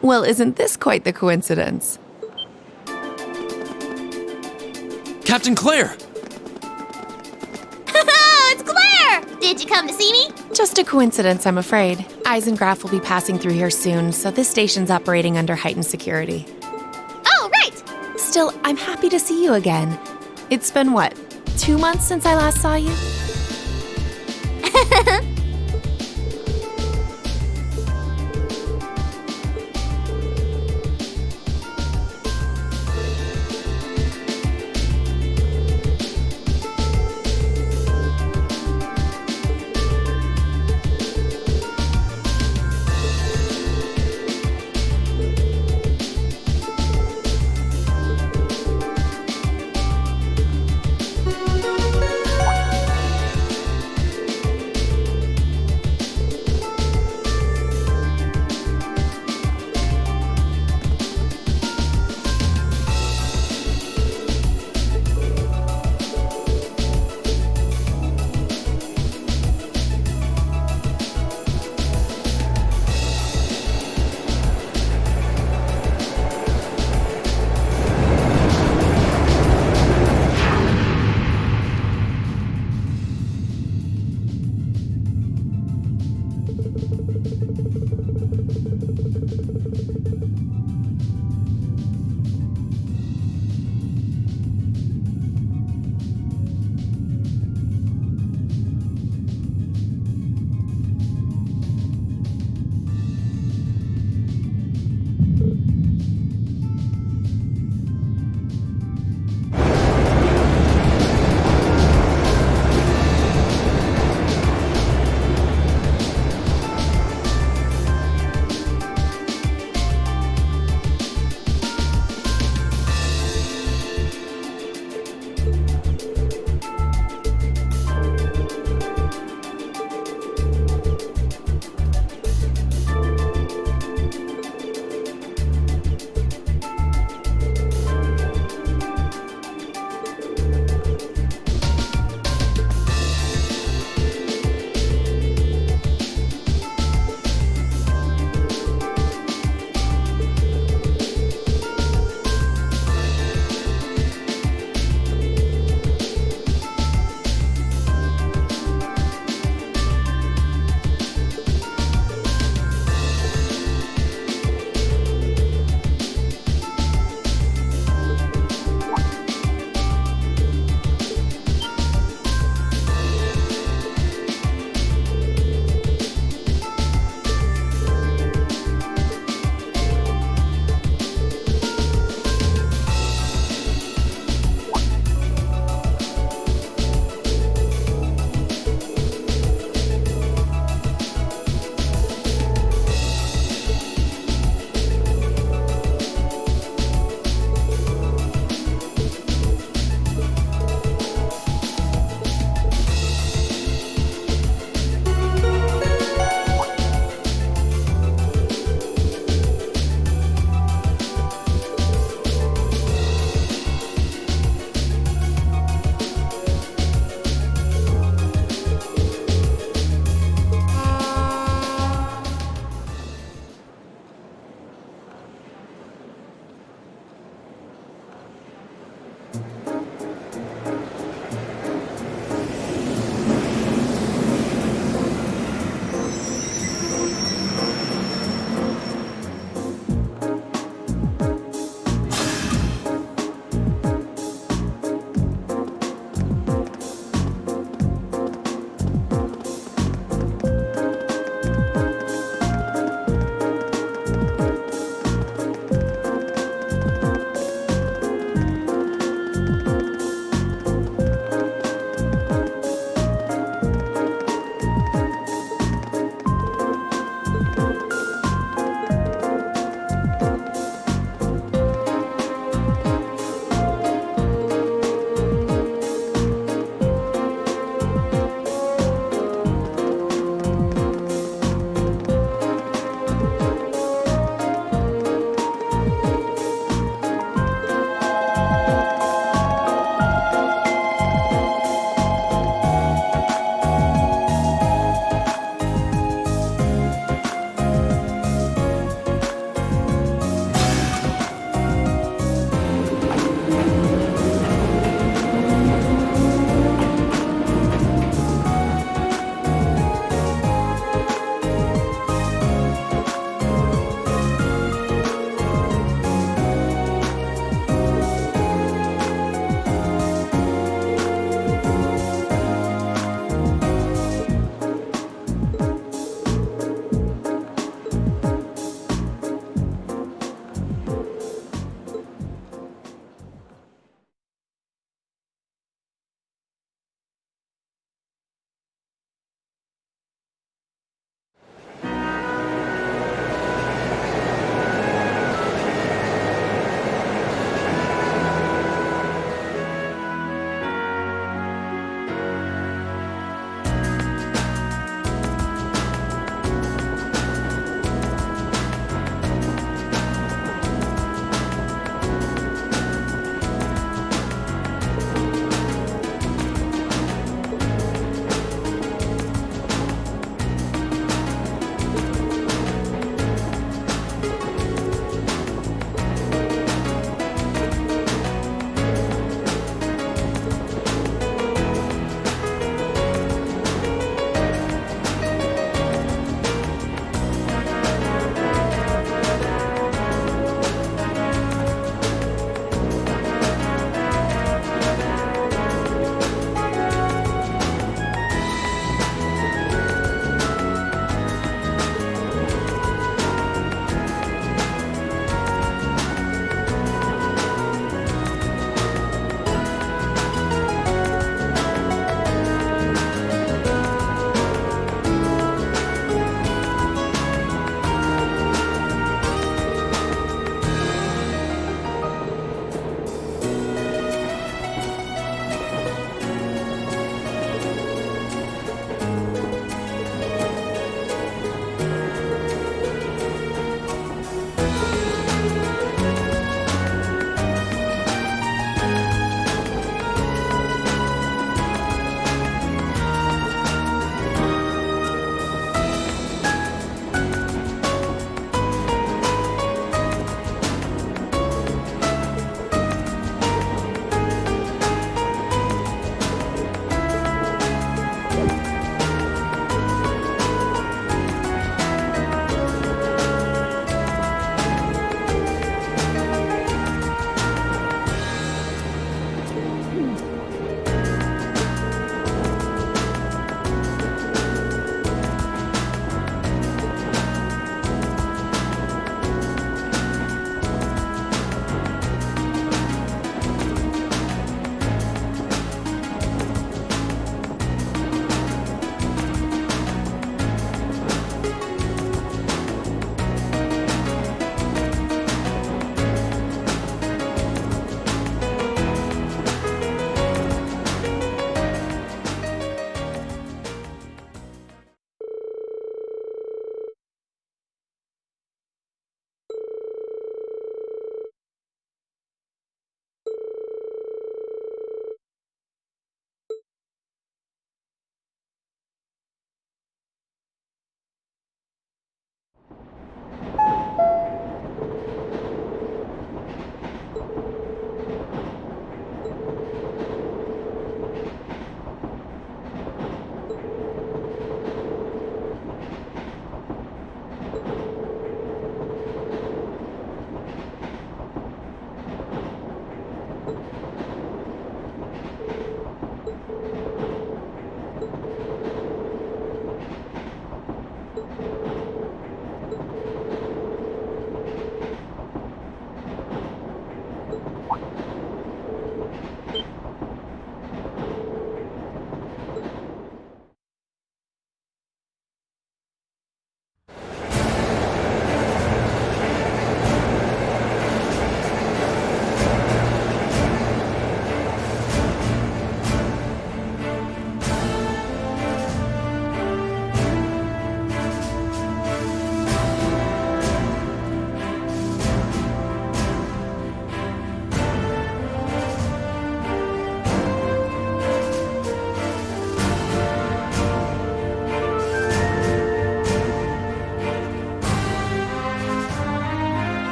Well, isn't this quite the coincidence? Captain Claire! It's Claire! Did you come to see me? Just a coincidence, I'm afraid. Eisengraf will be passing through here soon, so this station's operating under heightened security. Oh, right! Still, I'm happy to see you again. It's been what, 2 months since I last saw you?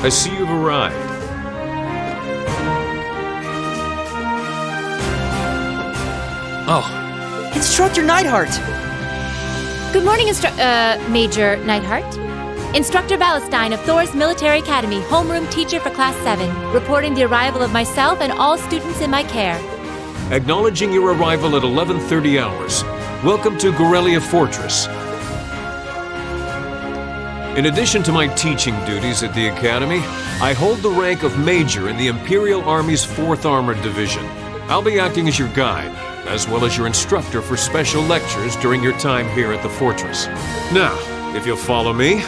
I see you've arrived. Oh, Instructor Neidhart! Good morning, Major Neidhart. Instructor Valestein of Thor's Military Academy, homeroom teacher for Class 7, reporting the arrival of myself and all students in my care. Acknowledging your arrival at 11:30 hours. Welcome to Gorelia Fortress. In addition to my teaching duties at the Academy, I hold the rank of Major in the Imperial Army's 4th Armored Division. I'll be acting as your guide, as well as your instructor for special lectures during your time here at the Fortress. Now, if you'll follow me,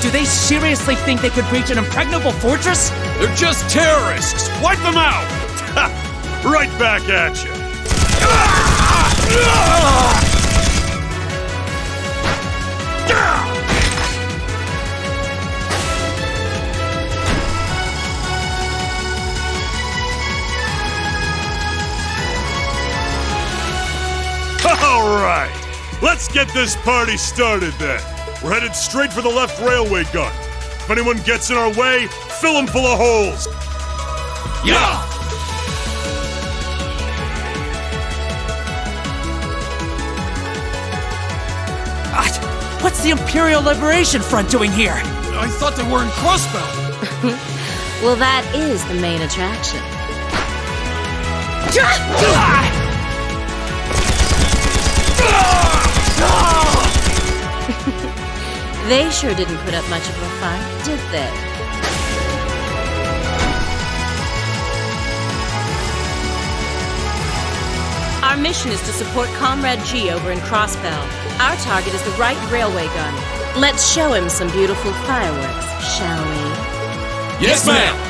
Do they seriously think they could breach an impregnable fortress? They're just terrorists! Wipe them out! Right back at you. All right, let's get this party started then. We're headed straight for the left railway gun. If anyone gets in our way, fill them full of holes. Yeah! What's the Imperial Liberation Front doing here? I thought they were in Crossbow. Well, that is the main attraction. They sure didn't put up much of a fight, did they? Our mission is to support Comrade G over in Crossbell. Our target is the right railway gun. Let's show him some beautiful fireworks, shall we? Yes, ma'am!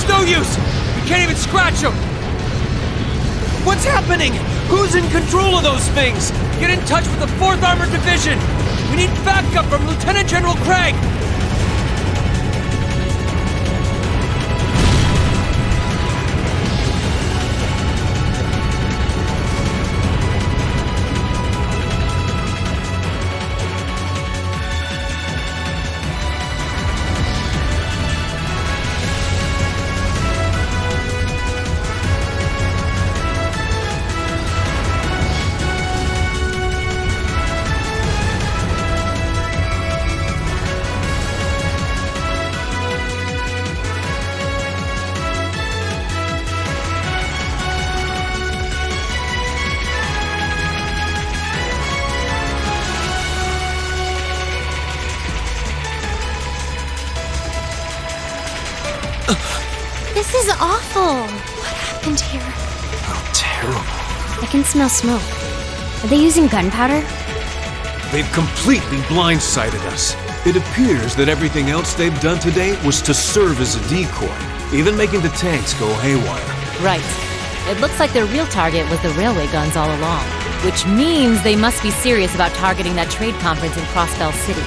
No use! We can't even scratch them! What's happening? Who's in control of those things? Get in touch with the 4th Armored Division! We need backup from Lieutenant General Craig! is awful. What happened here? Oh, terrible. I can smell smoke. Are they using gunpowder? They've completely blindsided us. It appears that everything else they've done today was to serve as a decoy, even making the tanks go haywire. Right. It looks like their real target was the railway guns all along, which means they must be serious about targeting that trade conference in Crossbell City.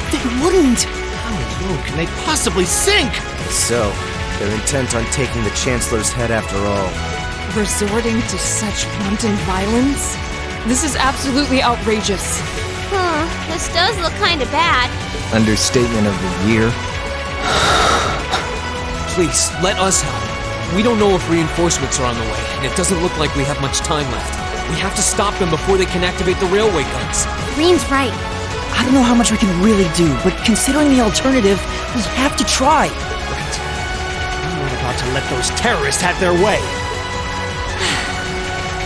They wouldn't! How low can they possibly sink? So, they're intent on taking the Chancellor's head after all. Resorting to such wanton violence? This is absolutely outrageous. This does look kinda bad. Understatement of the year. Please, let us help. We don't know if reinforcements are on the way, and it doesn't look like we have much time left. We have to stop them before they can activate the railway guns. Green's right. I don't know how much we can really do, but considering the alternative, we have to try. Right. We weren't about to let those terrorists have their way.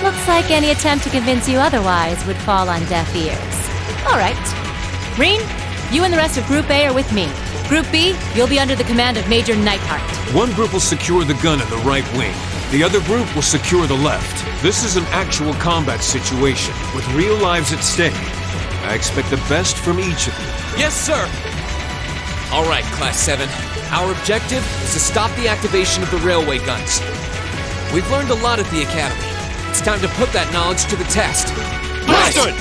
Looks like any attempt to convince you otherwise would fall on deaf ears. All right. Reen, you and the rest of Group A are with me. Group B, you'll be under the command of Major Neidhart. One group will secure the gun in the right wing. The other group will secure the left. This is an actual combat situation, with real lives at stake. I expect the best from each of you. Yes, sir! All right, Class 7. Our objective is to stop the activation of the railway guns. We've learned a lot at the Academy. It's time to put that knowledge to the test. Understood!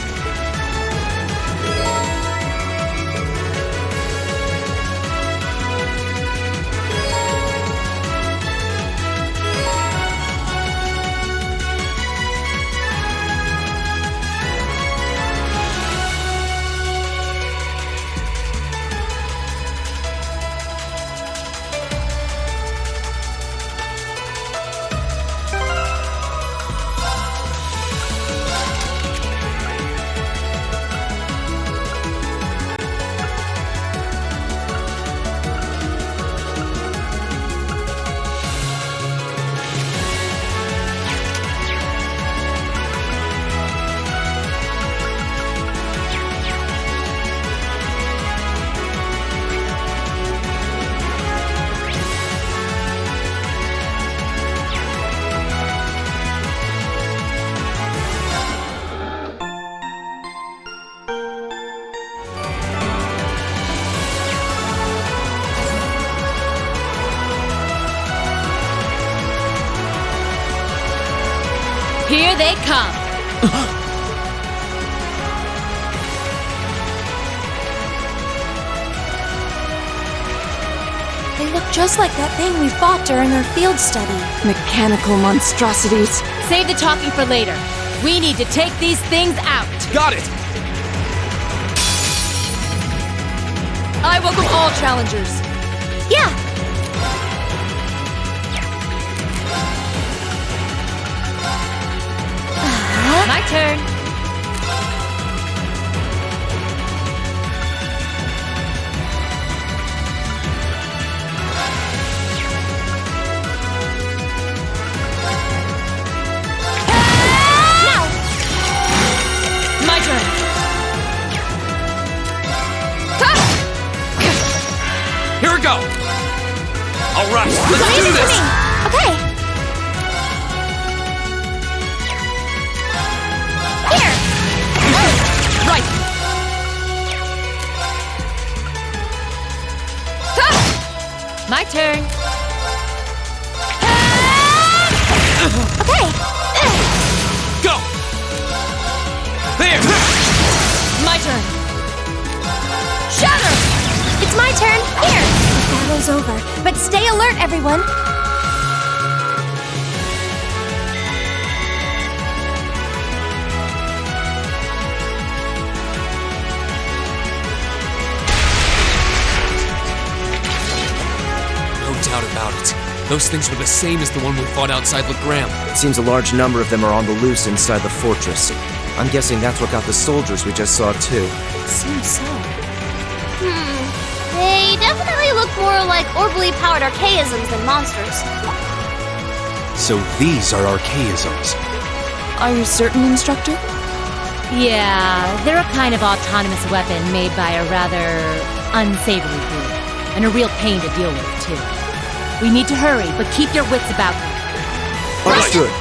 Here they come. They look just like that thing we fought during our field study. Mechanical monstrosities. Save the talking for later. We need to take these things out. Got it! I welcome all challengers. Yeah! My turn. My turn. Here we go! All right, let's do this! Okay. Right! My turn. Okay. Go! There! My turn. Shatter! It's my turn. Here. The battle's over, but stay alert, everyone. No doubt about it. Those things were the same as the one we fought outside Legram. It seems a large number of them are on the loose inside the fortress. I'm guessing that's what got the soldiers we just saw too. Seems so. They definitely look more like orbally powered archaisms than monsters. So these are archaisms. Are you certain, Instructor? Yeah, they're a kind of autonomous weapon made by a rather unsavory group. And a real pain to deal with, too. We need to hurry, but keep your wits about you. Understood.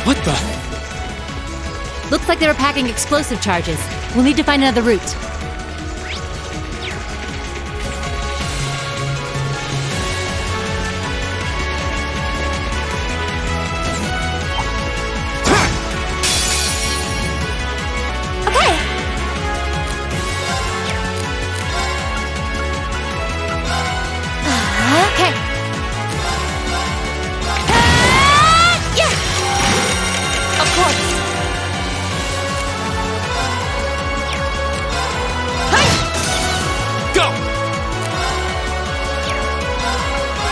What the? Looks like they were packing explosive charges. We'll need to find another route. Okay. Okay. Yeah. Of course. Go!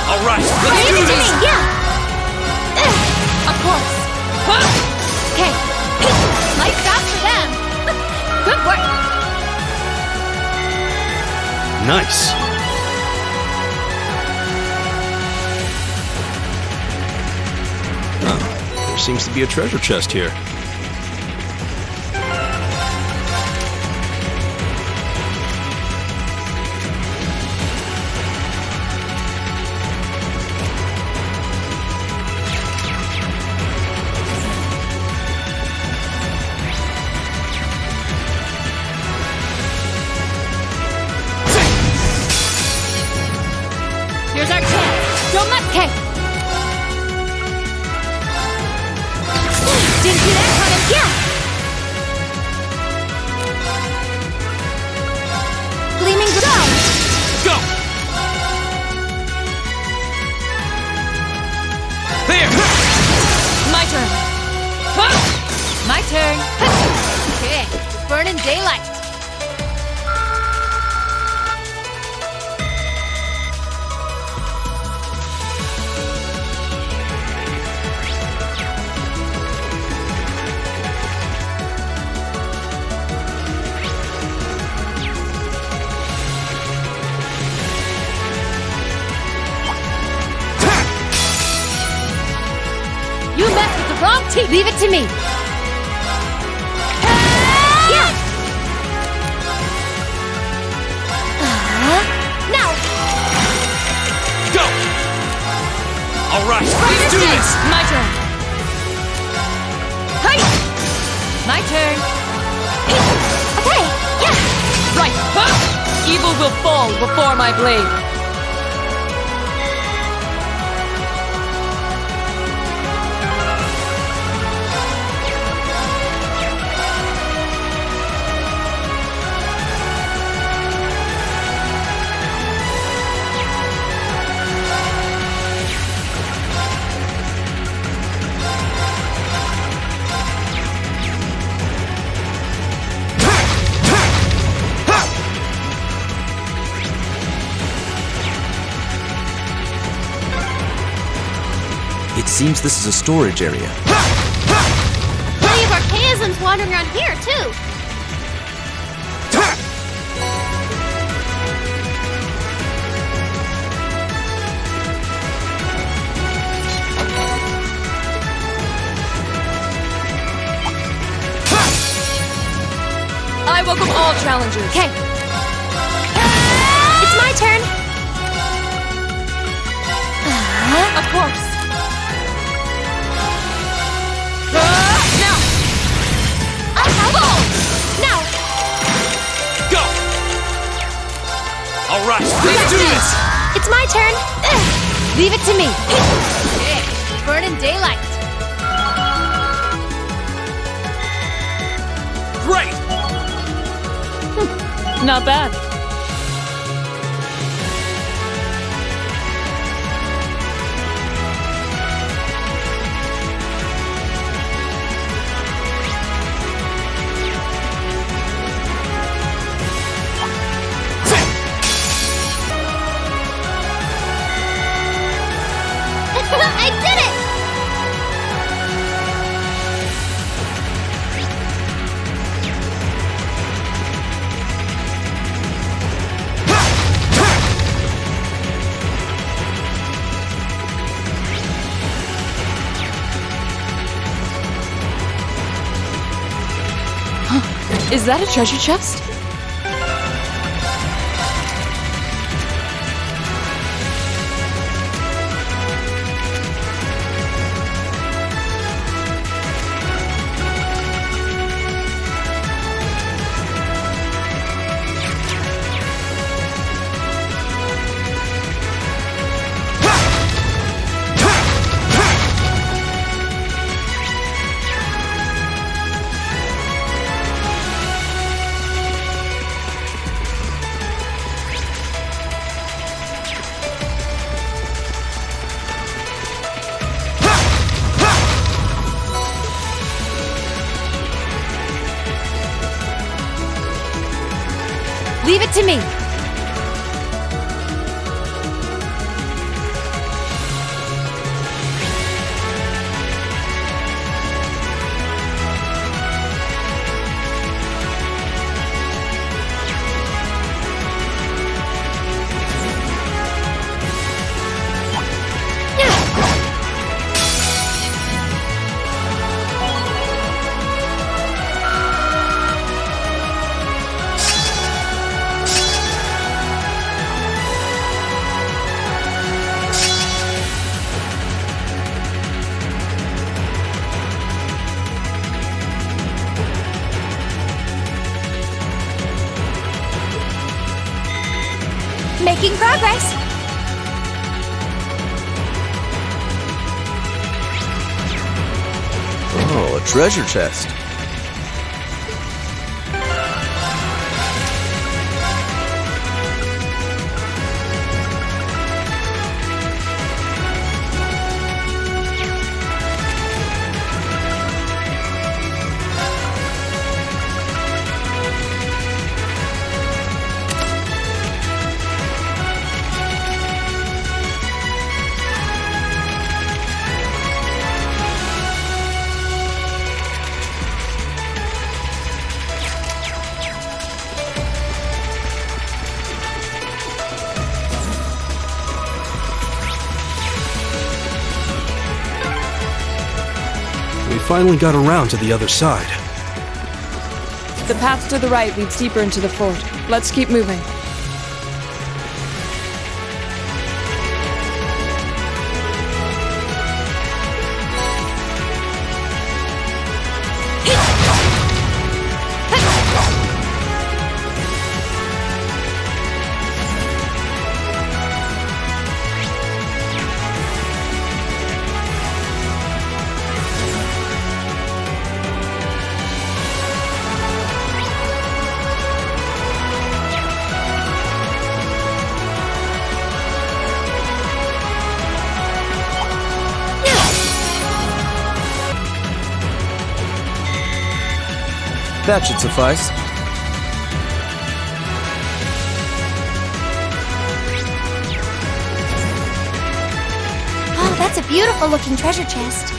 All right, let's Leave do it to this! me. Yeah. Of course. Okay. Lights out for them. Good work. Nice. There seems to be a treasure chest here. Here's our chance. Don't let... Okay. Didn't see that coming. Yeah. Gleaming go. Go! There! My turn. My turn. Okay. Burning daylight. You messed with the wrong team. Leave it to me. Yeah. Now. Go! All right, let's do this! My turn. Hey! My turn. Okay. Yeah. Right. Evil will fall before my blade. It seems this is a storage area. Plenty of archaisms wandering around here, too. I welcome all challengers. Okay. It's my turn. Of course. Now. I'll help. Now. Go! Let's do this! It's my turn. Leave it to me. Burn in daylight. Great! Not bad. I did it! Is that a treasure chest? Leave it to me. Making progress. Oh, a treasure chest. We finally got around to the other side. The path to the right leads deeper into the fort. Let's keep moving. That should suffice. Oh, that's a beautiful looking treasure chest.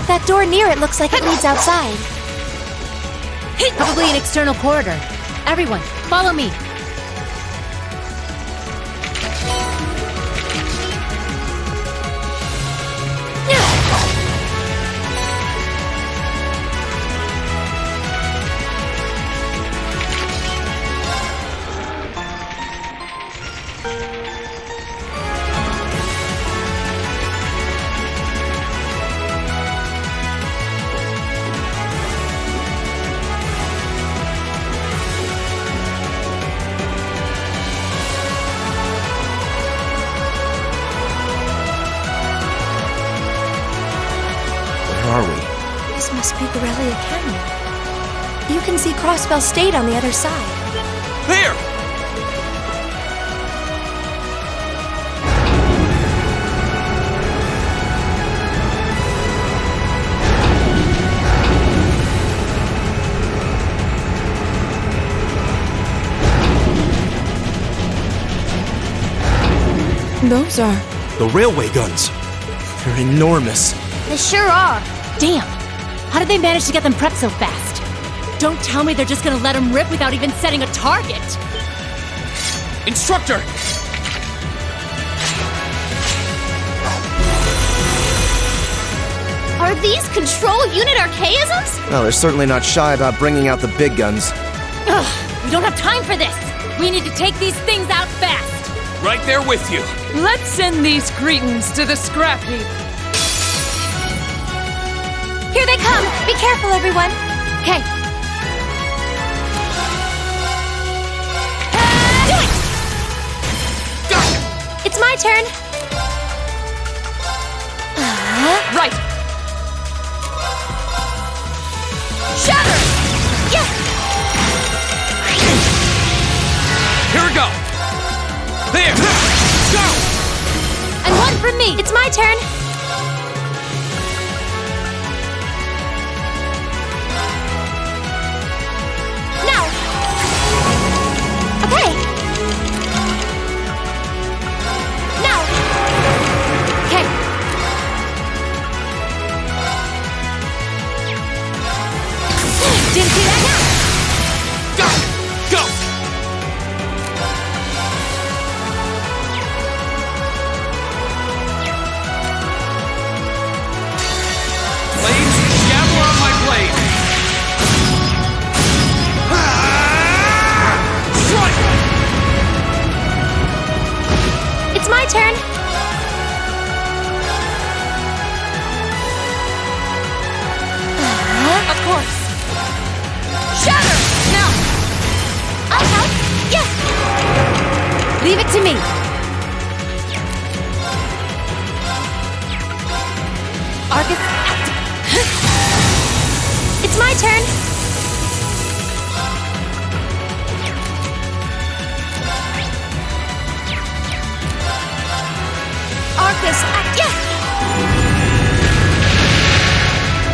That door near it looks like it leads outside. Probably an external corridor. Everyone, follow me. Academy. You can see Crossbell State on the other side. There! Those are... The railway guns. They're enormous. They sure are. Damn! How did they manage to get them prepped so fast? Don't tell me they're just gonna let them rip without even setting a target! Instructor! Are these control unit archaisms? Well, they're certainly not shy about bringing out the big guns. Ugh! We don't have time for this! We need to take these things out fast! Right there with you. Let's send these cretins to the scrap heap. Here they come! Be careful, everyone! Okay. Do it! It's my turn! Right! Shatter! Yeah! Here we go. There! Go! And one from me! It's my turn! Now! Okay! Now! Okay. Didn't see that now! Go! Go! Blades, javel on my blade! Strike! It's my turn! Of course! Shatter! Now! I'll help! Yeah! Leave it to me! Argus, It's my turn! Arcus, yeah!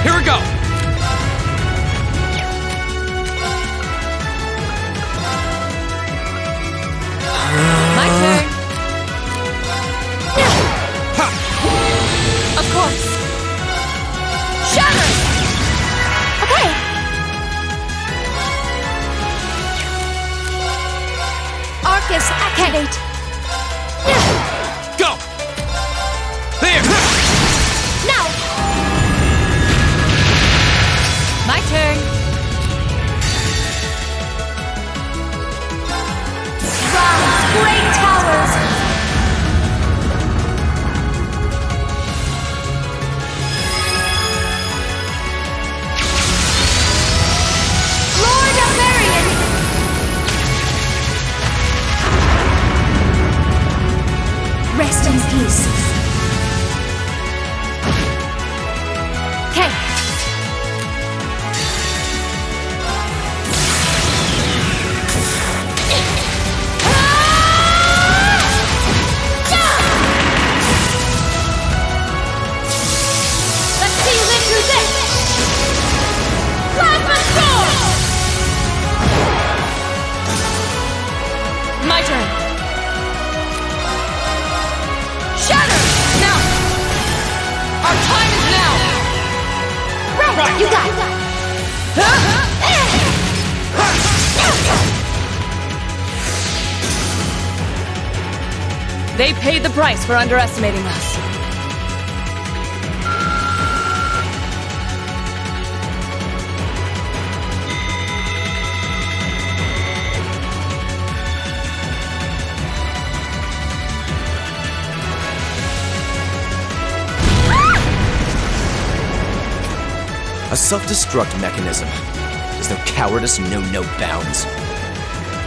Here we go! my turn! Ha! Of course! Shatter! Okay! Arcus, activate! Go! There! Now! My turn! Rise, great towers! Lord of Marion! Rest in peace. Okay. Let's see you live through this! Plasma Sword! My turn! Shatter! Now! Our time is now! Right, you got it! They paid the price for underestimating us. A self-destruct mechanism. Does their cowardice know no bounds?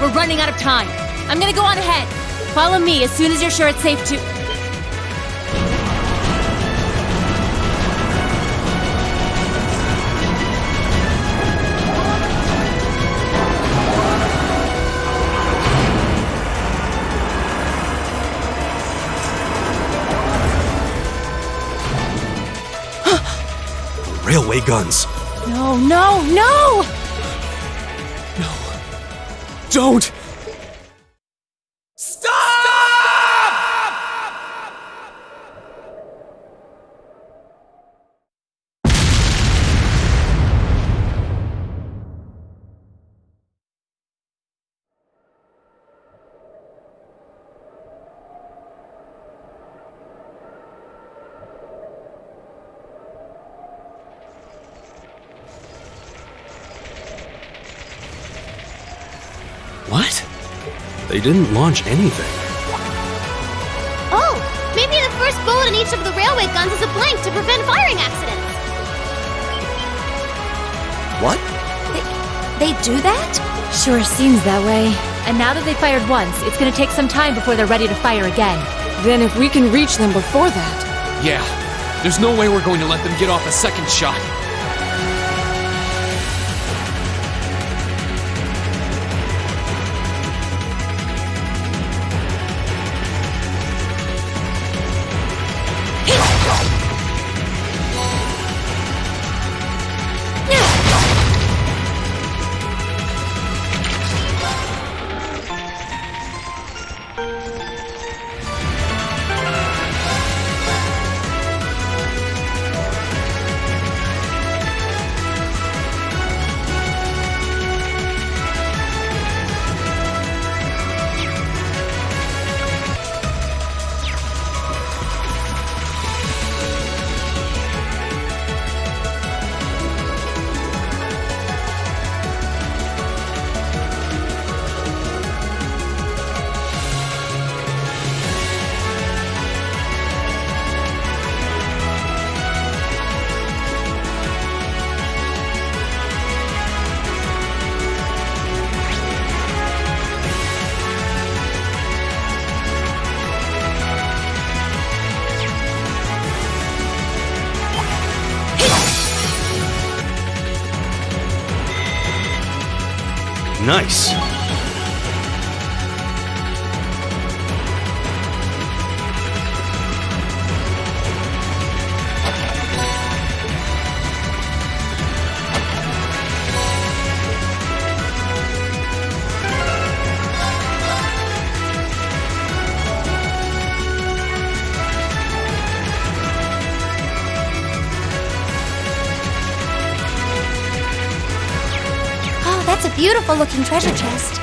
We're running out of time. I'm gonna go on ahead. Follow me as soon as you're sure it's safe to... railway guns. No, no, no! Don't! What? They didn't launch anything. Oh, maybe the first bullet in each of the railway guns is a blank to prevent firing accidents. What? They do that? Sure seems that way. And now that they fired once, it's gonna take some time before they're ready to fire again. Then if we can reach them before that... Yeah. There's no way we're going to let them get off a second shot. Nice. That's a beautiful looking treasure chest.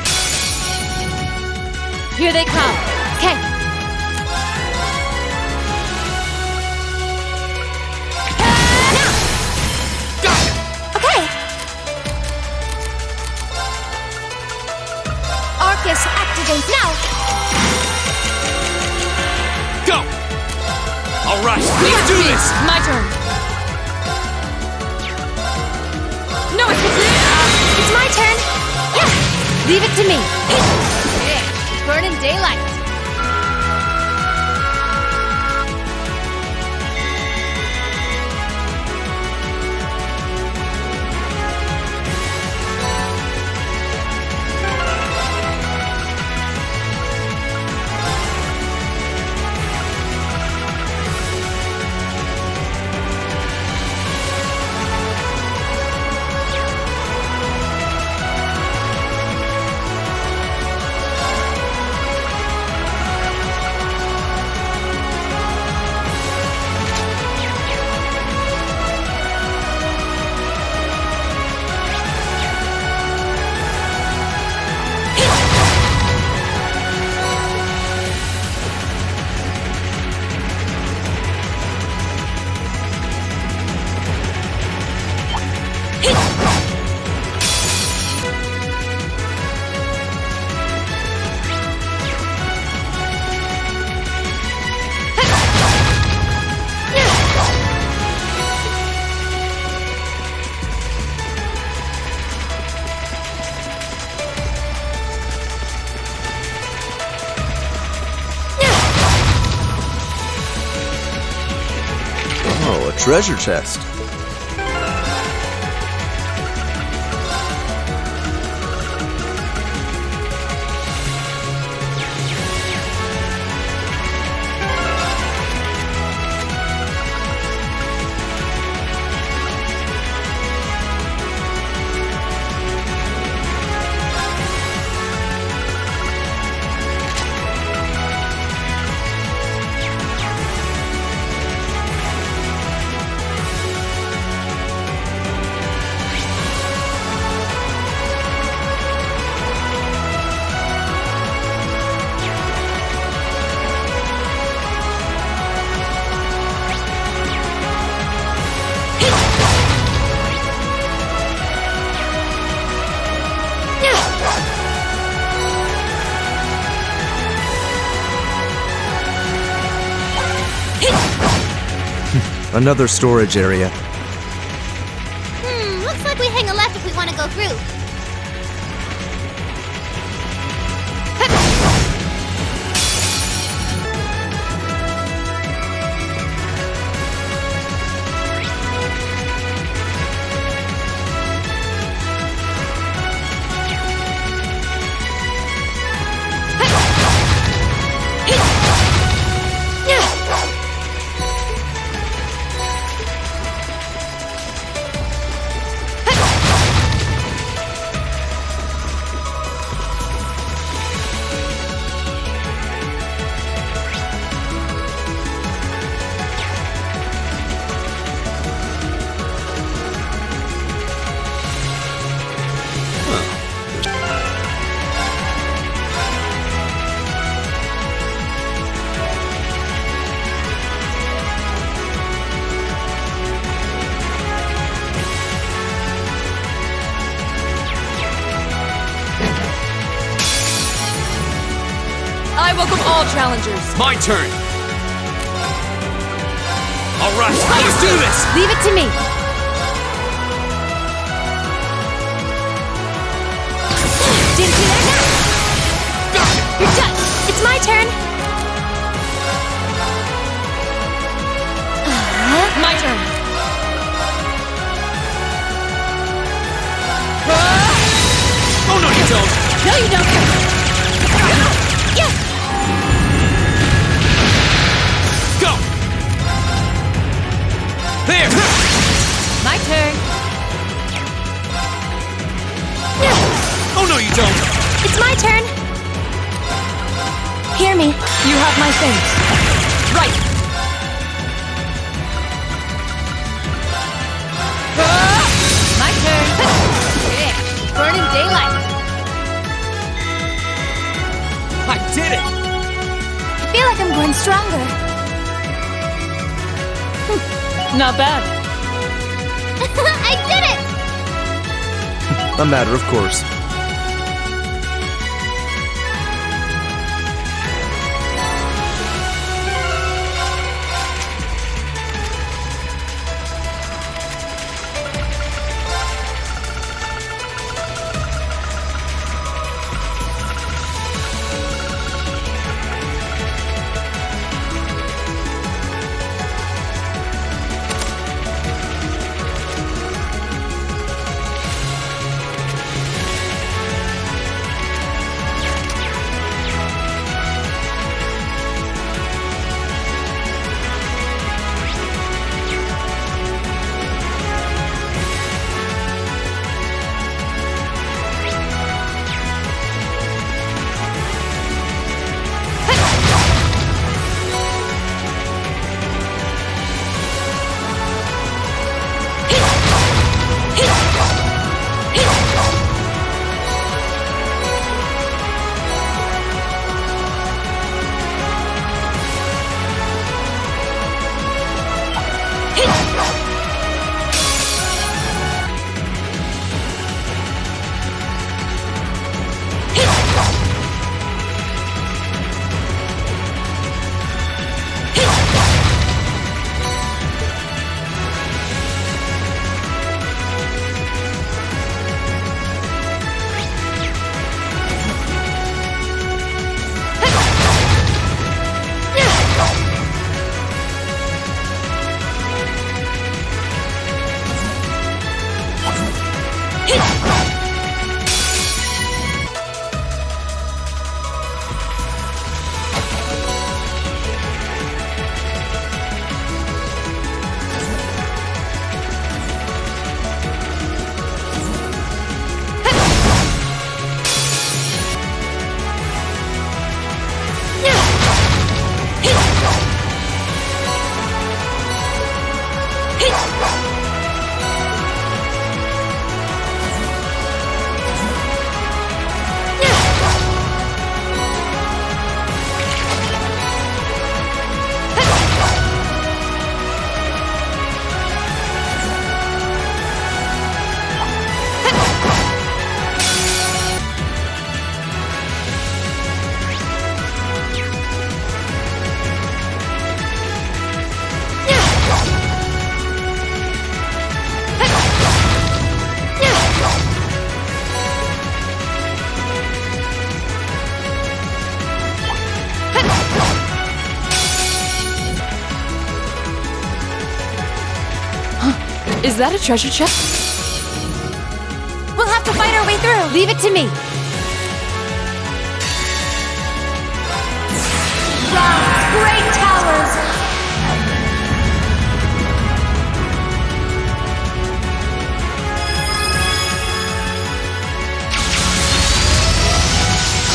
Here they come. Okay. Okay. Arcus, activate now. Go! All right, let's do this! My turn. No, It's my turn. Yeah. leave it to me. Yeah. Burning daylight. Oh, a treasure chest. Another storage area. Looks like we hang a left if we want to go through. I welcome all challengers. My turn. All right, let's do this. Leave it to me. Didn't see that? You're done. It's my turn. My turn. Oh no, you don't. No, you don't. Go. There. My turn. Oh no, you don't. It's my turn. Hear me. You have my things. Right. My turn. Yeah. Burning daylight. I did it. I feel like I'm growing stronger. Not bad. I did it! A matter of course. Is that a treasure chest? We'll have to fight our way through. Leave it to me. Rise, great towers!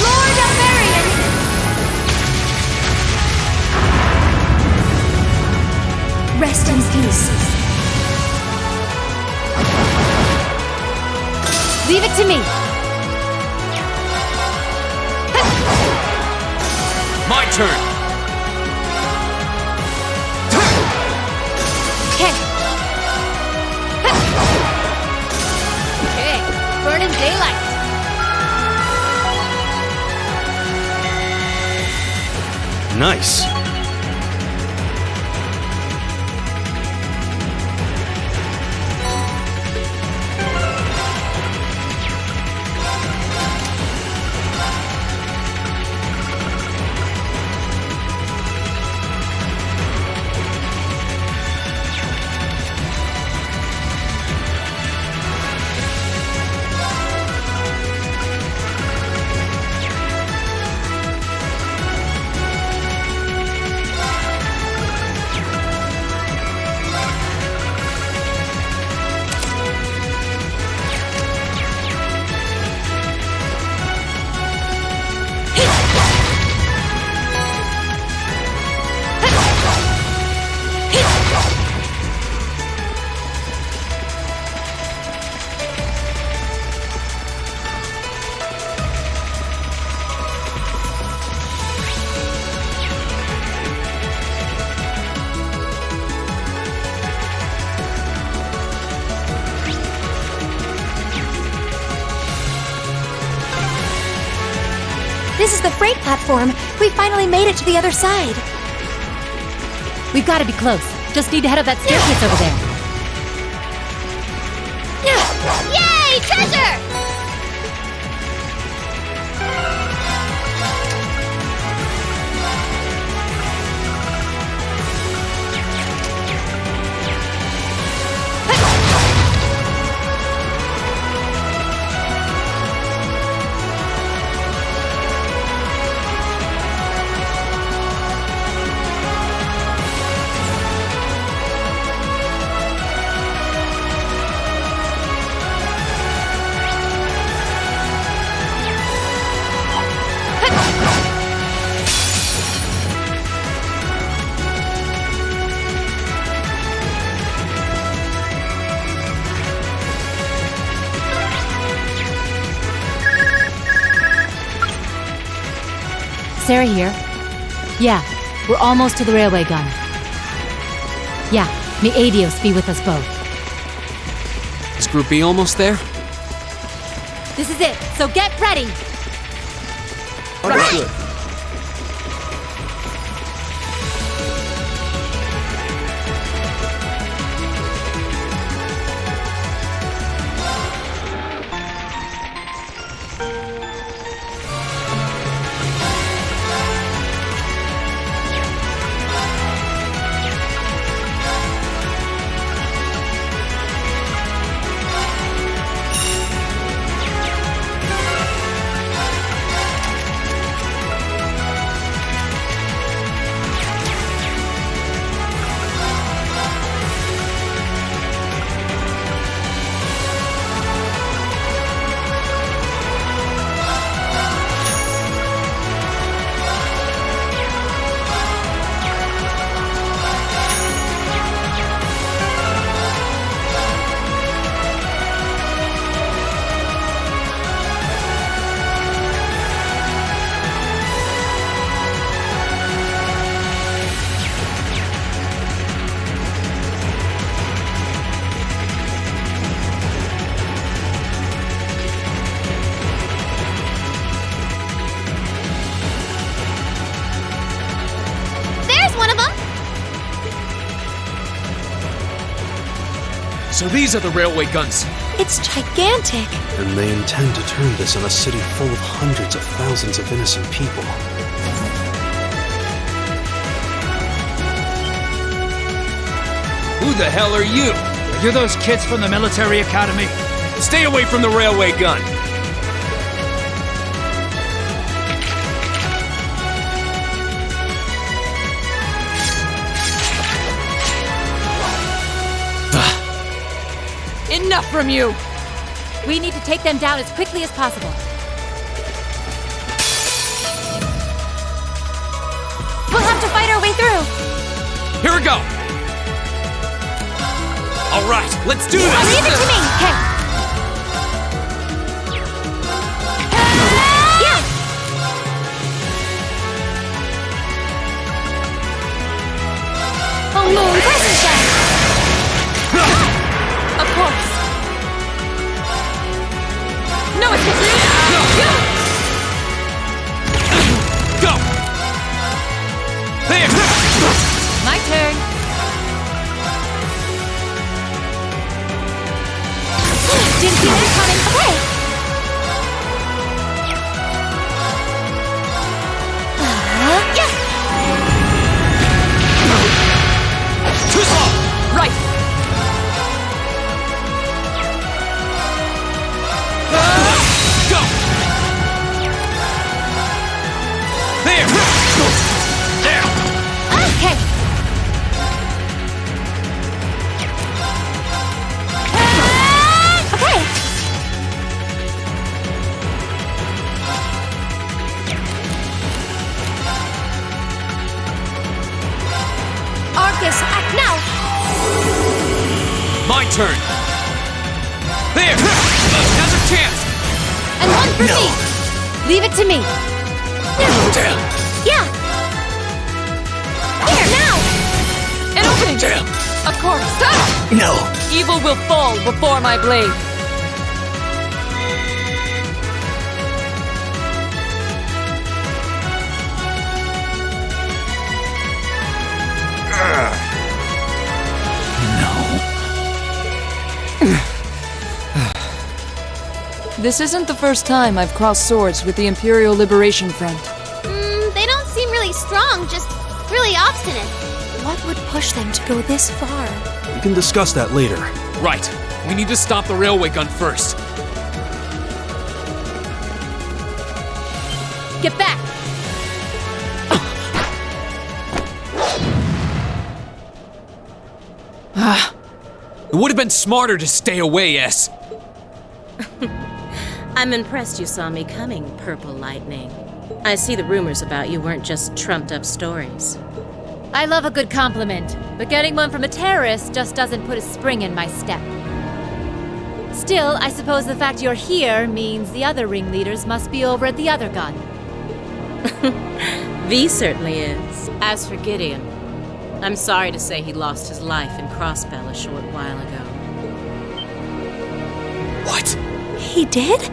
Lord of Marion! Rest in peace. Leave it to me. My turn. Okay. Okay, burning daylight. Nice. This is the freight platform. We finally made it to the other side. We've got to be close. Just need to head up that staircase over there. Yay! Treasure! Sarah here. Yeah, we're almost to the railway gun. Yeah, may Adios be with us both. Is Group B almost there? This is it, so get ready! Understood. So these are the railway guns. It's gigantic. And they intend to turn this on a city full of hundreds of thousands of innocent people. Who the hell are you? You're those kids from the military academy. Stay away from the railway gun. Enough from you! We need to take them down as quickly as possible. We'll have to fight our way through. Here we go. All right, let's do this. Leave it to me. Okay. Yeah. Oh, moon crescent shell. Of course! No escape! Go. There. My turn. Didn't see that coming. Okay. Yeah. Too slow. Right! Go. There. There. Okay. Okay. Arcus, act now. My turn. There. Another chance. And one for me. Leave it to me. Damn. Yeah. Here, now. An opening! Damn. Of course! No. Evil will fall before my blade! This isn't the first time I've crossed swords with the Imperial Liberation Front. They don't seem really strong, just really obstinate. What would push them to go this far? We can discuss that later. Right. We need to stop the railway gun first. Get back. It would have been smarter to stay away, S. I'm impressed you saw me coming, Purple Lightning. I see the rumors about you weren't just trumped-up stories. I love a good compliment, but getting one from a terrorist just doesn't put a spring in my step. Still, I suppose the fact you're here means the other ringleaders must be over at the other gun. V certainly is. As for Gideon, I'm sorry to say he lost his life in Crossbell a short while ago. What? He did?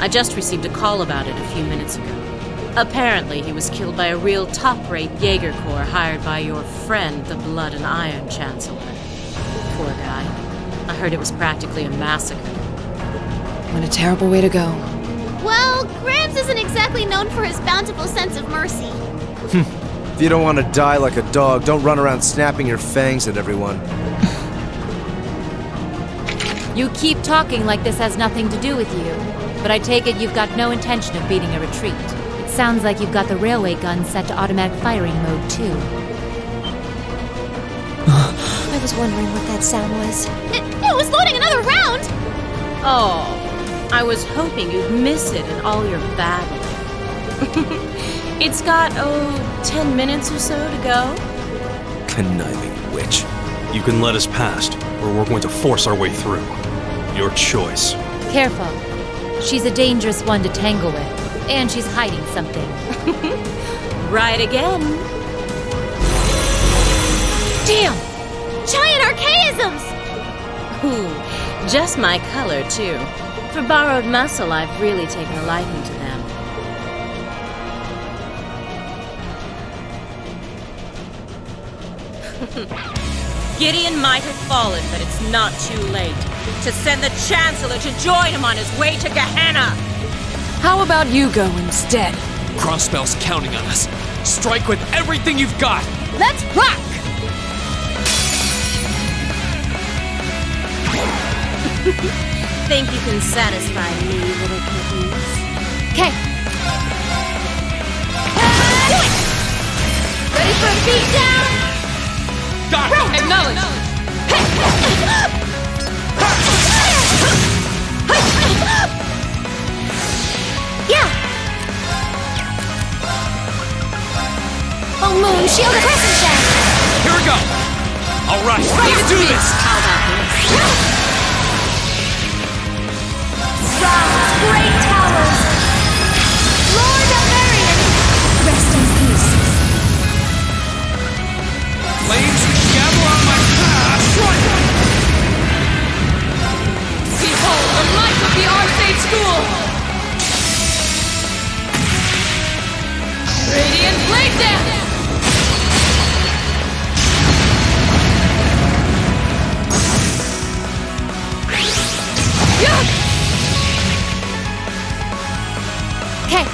I just received a call about it a few minutes ago. Apparently, he was killed by a real top-rate Jaeger Corps hired by your friend, the Blood and Iron Chancellor. Poor guy. I heard it was practically a massacre. What a terrible way to go. Well, Grams isn't exactly known for his bountiful sense of mercy. If you don't want to die like a dog, don't run around snapping your fangs at everyone. You keep talking like this has nothing to do with you, but I take it you've got no intention of beating a retreat. It sounds like you've got the railway gun set to automatic firing mode, too. I was wondering what that sound was. It was loading another round! Oh, I was hoping you'd miss it in all your babbling. It's got, 10 minutes or so to go. Conniving witch. You can let us past, or we're going to force our way through. Your choice. Careful. She's a dangerous one to tangle with, and she's hiding something. Right again. Damn! Giant archaisms! Ooh, just my color, too. For borrowed muscle, I've really taken a liking to them. Gideon might have fallen, but it's not too late to send the Chancellor to join him on his way to Gehenna! How about you go instead? Crossbell's counting on us. Strike with everything you've got! Let's rock! Think you can satisfy me, little kittens? Okay. Ready for a beatdown? Got it! Acknowledge! Yeah! Oh, Moon, shield a crescent shell! Here we go! Alright, let's do this! How about this? Ra's great towers! Lord Almerian! Rest in peace. Flames and gavel on my path! Behold the might of the Arcade School! Radiant Blade Dance! Okay.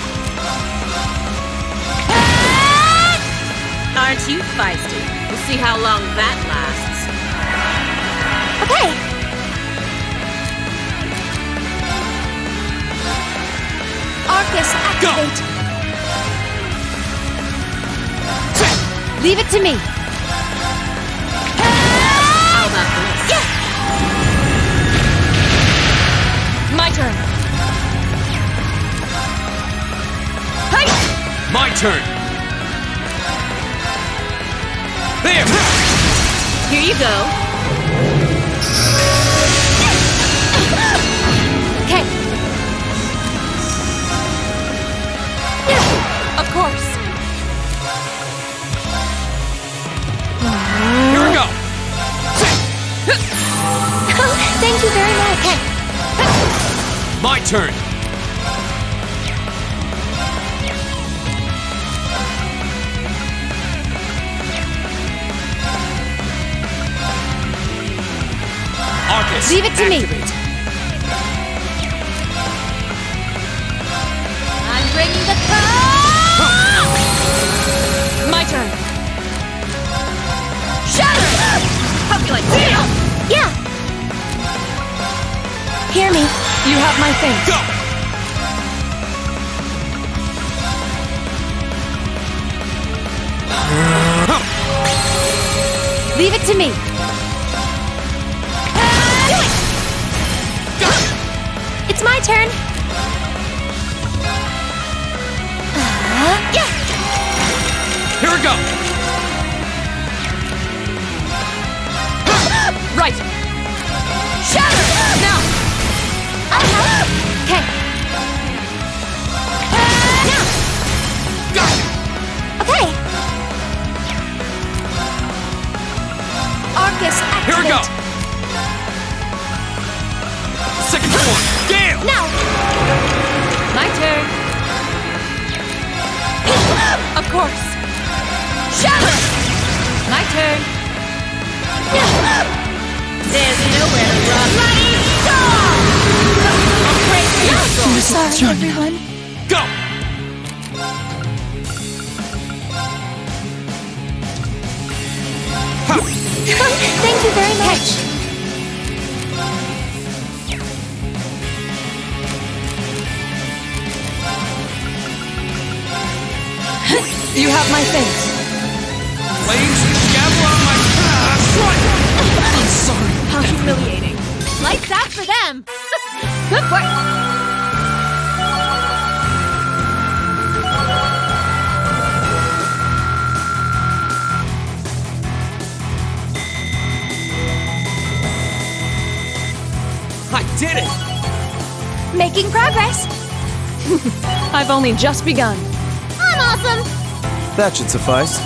Aren't you feisty? We'll see how long that lasts. Okay. Arcus, activate. Leave it to me. How about this? My turn. My turn! There! Here you go. Okay. Of course. Here we go! Thank you very much. My turn! Arcus, Leave it to me. activate. I'm bringing the cold. My turn. Shatter! Hope you like that. Yeah. Hear me. You have my thanks. Go! Leave it to me. It's my turn. Yeah. Here we go! Right. Shatter! Now! Okay. Okay. Arcus, activate. Here we go! Second form! Gale! Now. My turn. Of course. Shatter! My turn. There's nowhere to run. Sorry, everyone. Go! Thank you very much. You have my thanks. Flames and gavel on my path! I'm sorry. How humiliating. Lights out for them. Good work. I did it! Making progress. I've only just begun. I'm awesome. That should suffice.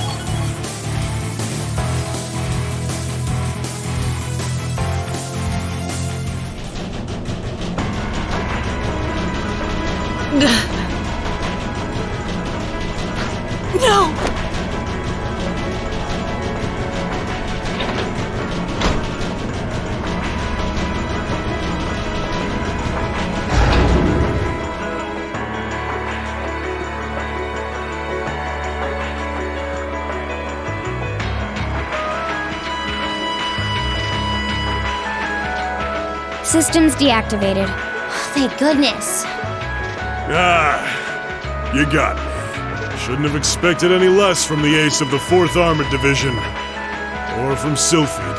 No! Systems deactivated. Thank goodness. You got me. Shouldn't have expected any less from the ace of the 4th Armored Division. Or from Sylphid.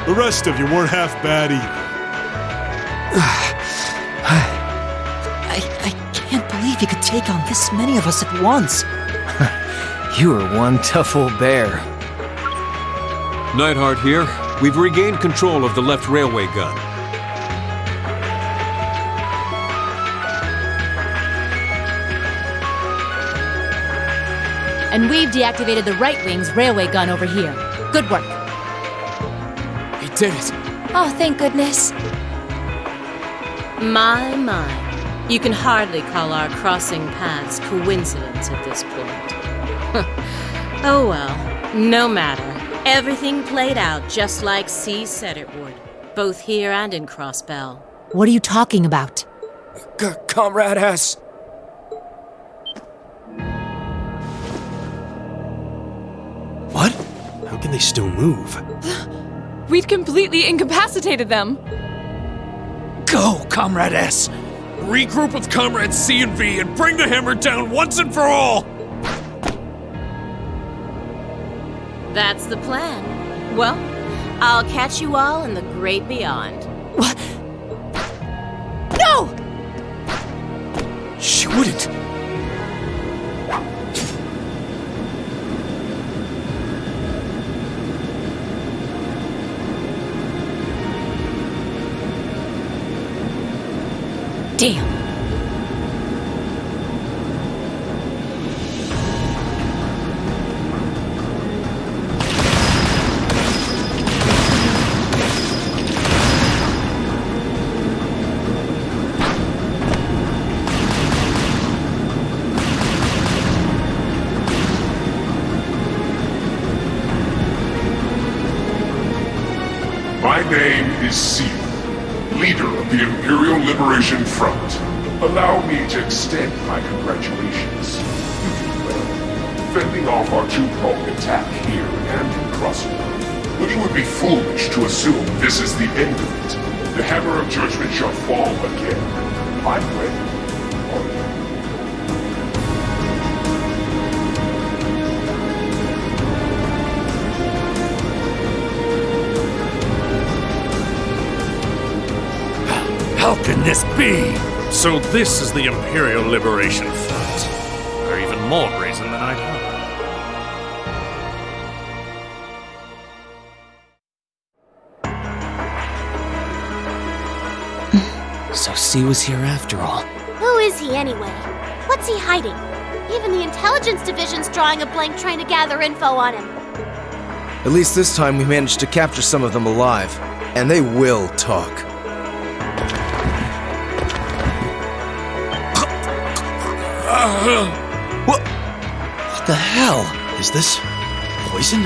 The rest of you weren't half bad either. I can't believe you could take on this many of us at once. You are one tough old bear. Neidhart here. We've regained control of the left railway gun. And we've deactivated the right wing's railway gun over here. Good work. He did it. Oh, thank goodness. My. You can hardly call our crossing paths coincidence at this point. Oh well, no matter. Everything played out just like C said it would, both here and in Crossbell. What are you talking about? Comrade S. What? How can they still move? We'd completely incapacitated them. Go, Comrade S. Regroup with Comrades C and V and bring the hammer down once and for all! That's the plan. Well, I'll catch you all in the great beyond. What? No! She wouldn't. Damn. My name is Seal, leader of the Imperial Liberation Front. Allow me to extend my congratulations. You did well, fending off our two-pronged attack here and in Crossbell. But it would be foolish to assume this is the end of it. The hammer of judgment shall fall again. I'm ready. Are you? How can this be? So this is the Imperial Liberation Front. For even more reason than I'd hoped. So C was here after all. Who is he anyway? What's he hiding? Even the Intelligence Division's drawing a blank trying to gather info on him. At least this time we managed to capture some of them alive. And they will talk. What the hell? Is this poison?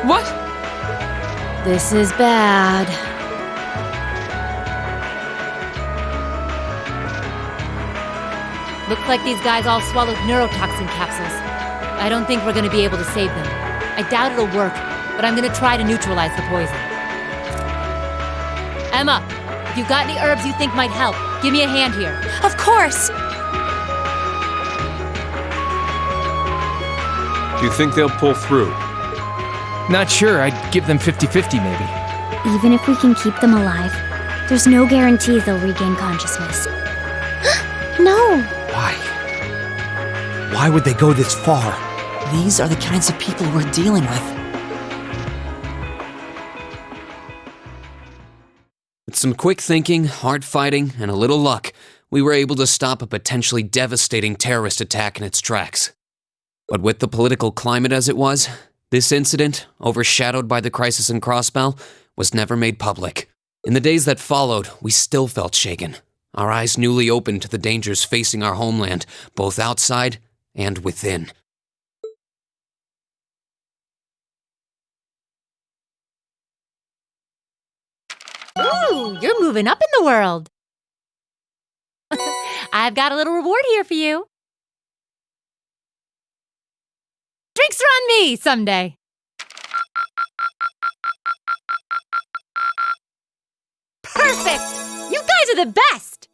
What? This is bad. Looks like these guys all swallowed neurotoxin capsules. I don't think we're gonna be able to save them. I doubt it'll work, but I'm gonna try to neutralize the poison. Emma, if you've got any herbs you think might help, give me a hand here. Of course! Do you think they'll pull through? Not sure. I'd give them 50-50 maybe. Even if we can keep them alive, there's no guarantee they'll regain consciousness. No! Why? Why would they go this far? These are the kinds of people we're dealing with. With some quick thinking, hard fighting, and a little luck, we were able to stop a potentially devastating terrorist attack in its tracks. But with the political climate as it was, this incident, overshadowed by the crisis in Crossbell, was never made public. In the days that followed, we still felt shaken, our eyes newly opened to the dangers facing our homeland, both outside and within. Ooh, you're moving up in the world. I've got a little reward here for you. Drinks are on me someday. Perfect! perfect! You guys are the best!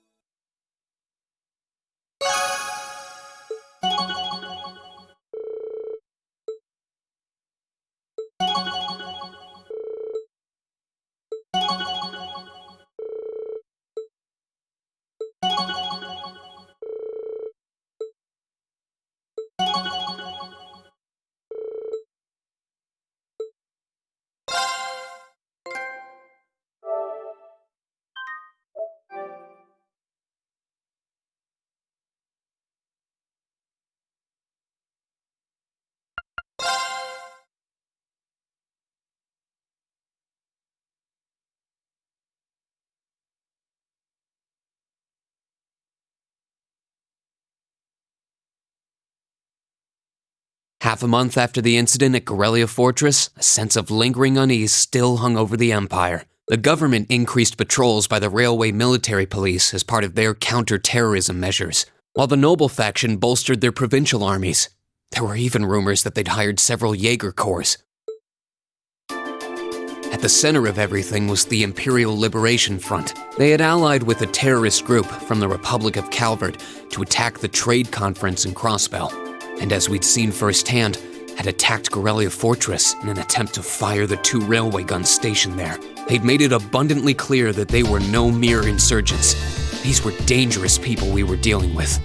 Half a month after the incident at Corellia Fortress, a sense of lingering unease still hung over the Empire. The government increased patrols by the Railway Military Police as part of their counter-terrorism measures, while the Noble faction bolstered their provincial armies. There were even rumors that they'd hired several Jaeger Corps. At the center of everything was the Imperial Liberation Front. They had allied with a terrorist group from the Republic of Calvard to attack the trade conference in Crossbell, and as we'd seen firsthand, had attacked Corellia Fortress in an attempt to fire the 2 railway guns stationed there. They'd made it abundantly clear that they were no mere insurgents. These were dangerous people we were dealing with.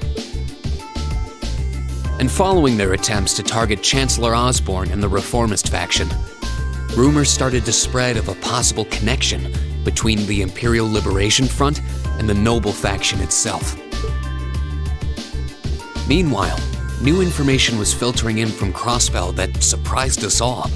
And following their attempts to target Chancellor Osborne and the Reformist faction, rumors started to spread of a possible connection between the Imperial Liberation Front and the Noble faction itself. Meanwhile, new information was filtering in from Crossbell that surprised us all.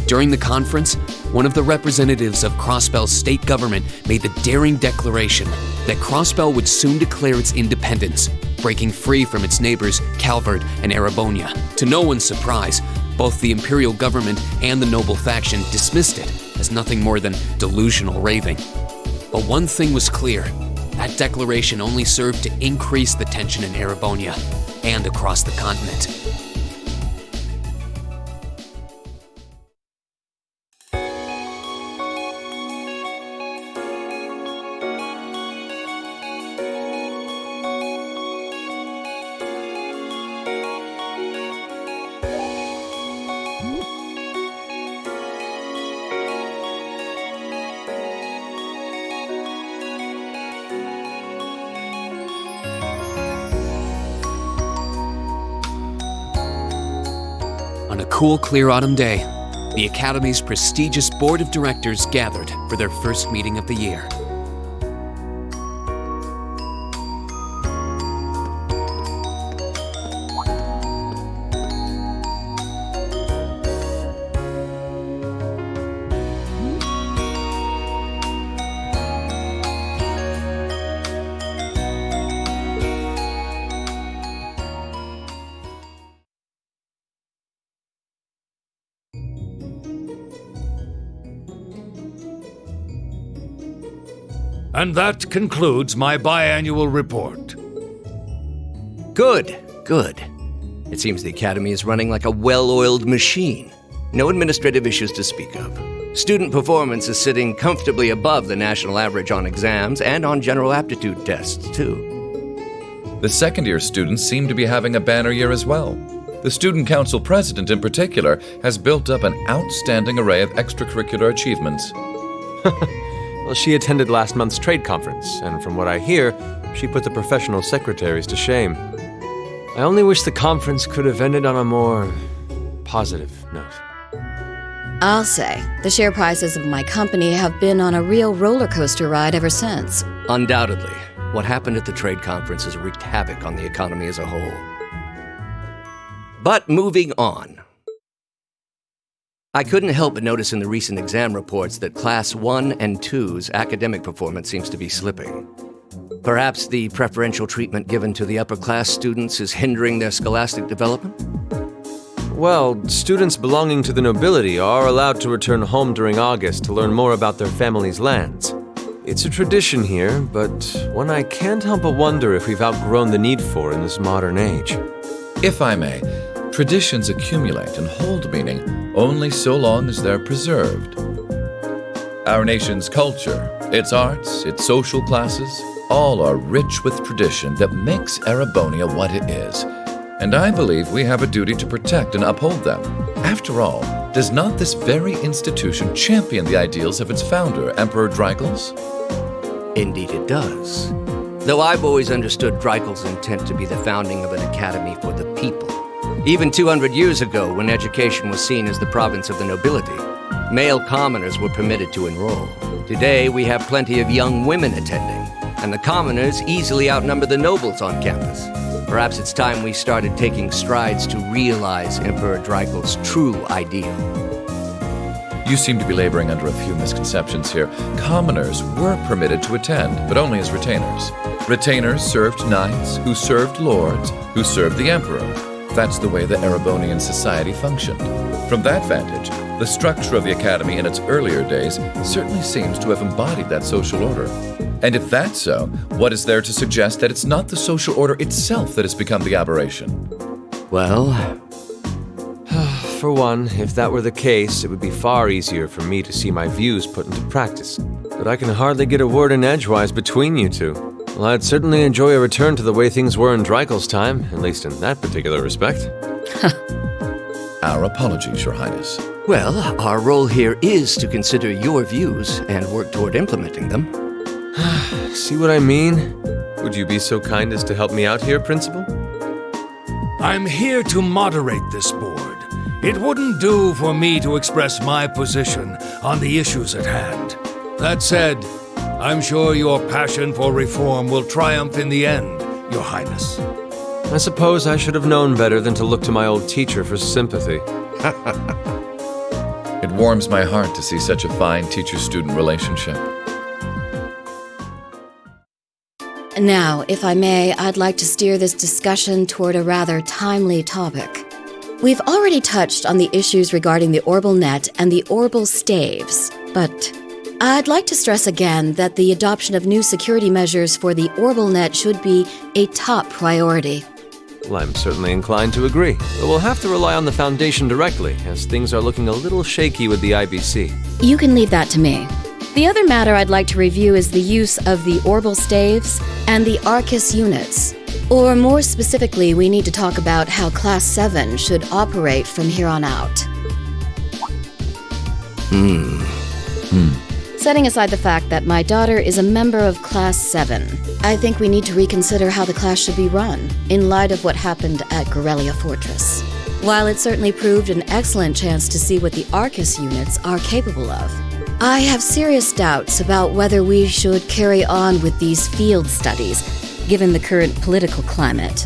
During the conference, one of the representatives of Crossbell's state government made the daring declaration that Crossbell would soon declare its independence, breaking free from its neighbors Calvard and Erebonia. To no one's surprise, both the Imperial government and the Noble faction dismissed it as nothing more than delusional raving. But one thing was clear: that declaration only served to increase the tension in Erebonia and across the continent. On a cool, clear autumn day, the Academy's prestigious board of directors gathered for their first meeting of the year. And that concludes my biannual report. Good, good. It seems the Academy is running like a well-oiled machine. No administrative issues to speak of. Student performance is sitting comfortably above the national average on exams and on general aptitude tests, too. The second-year students seem to be having a banner year as well. The Student Council President, in particular, has built up an outstanding array of extracurricular achievements. Well, she attended last month's trade conference, and from what I hear, she put the professional secretaries to shame. I only wish the conference could have ended on a more positive note. I'll say, the share prices of my company have been on a real roller coaster ride ever since. Undoubtedly. What happened at the trade conference has wreaked havoc on the economy as a whole. But moving on. I couldn't help but notice in the recent exam reports that Class 1 and 2's academic performance seems to be slipping. Perhaps the preferential treatment given to the upper-class students is hindering their scholastic development? Well, students belonging to the nobility are allowed to return home during August to learn more about their family's lands. It's a tradition here, but one I can't help but wonder if we've outgrown the need for in this modern age. If I may, traditions accumulate and hold meaning only so long as they're preserved. Our nation's culture, its arts, its social classes, all are rich with tradition that makes Erebonia what it is. And I believe we have a duty to protect and uphold them. After all, does not this very institution champion the ideals of its founder, Emperor Drycles? Indeed it does. Though I've always understood Drycles' intent to be the founding of an academy for the people. Even 200 years ago, when education was seen as the province of the nobility, male commoners were permitted to enroll. Today, we have plenty of young women attending, and the commoners easily outnumber the nobles on campus. Perhaps it's time we started taking strides to realize Emperor Drycles' true ideal. You seem to be laboring under a few misconceptions here. Commoners were permitted to attend, but only as retainers. Retainers served knights, who served lords, who served the emperor. That's the way the Erebonian society functioned. From that vantage, the structure of the academy in its earlier days certainly seems to have embodied that social order. And if that's so, what is there to suggest that it's not the social order itself that has become the aberration? Well, for one, if that were the case, it would be far easier for me to see my views put into practice. But I can hardly get a word in edgewise between you two. Well, I'd certainly enjoy a return to the way things were in Drycles' time, at least in that particular respect. Our apologies, Your Highness. Well, our role here is to consider your views and work toward implementing them. See what I mean? Would you be so kind as to help me out here, Principal? I'm here to moderate this board. It wouldn't do for me to express my position on the issues at hand. That said, I'm sure your passion for reform will triumph in the end, Your Highness. I suppose I should have known better than to look to my old teacher for sympathy. It warms my heart to see such a fine teacher-student relationship. Now, if I may, I'd like to steer this discussion toward a rather timely topic. We've already touched on the issues regarding the Orbal Net and the Orbal Staves, but I'd like to stress again that the adoption of new security measures for the Orbal Net should be a top priority. Well, I'm certainly inclined to agree, but we'll have to rely on the Foundation directly, as things are looking a little shaky with the IBC. You can leave that to me. The other matter I'd like to review is the use of the Orbal Staves and the Arcus units. Or more specifically, we need to talk about how Class 7 should operate from here on out. Setting aside the fact that my daughter is a member of Class 7, I think we need to reconsider how the class should be run, in light of what happened at Corellia Fortress. While it certainly proved an excellent chance to see what the Arcus units are capable of, I have serious doubts about whether we should carry on with these field studies, given the current political climate.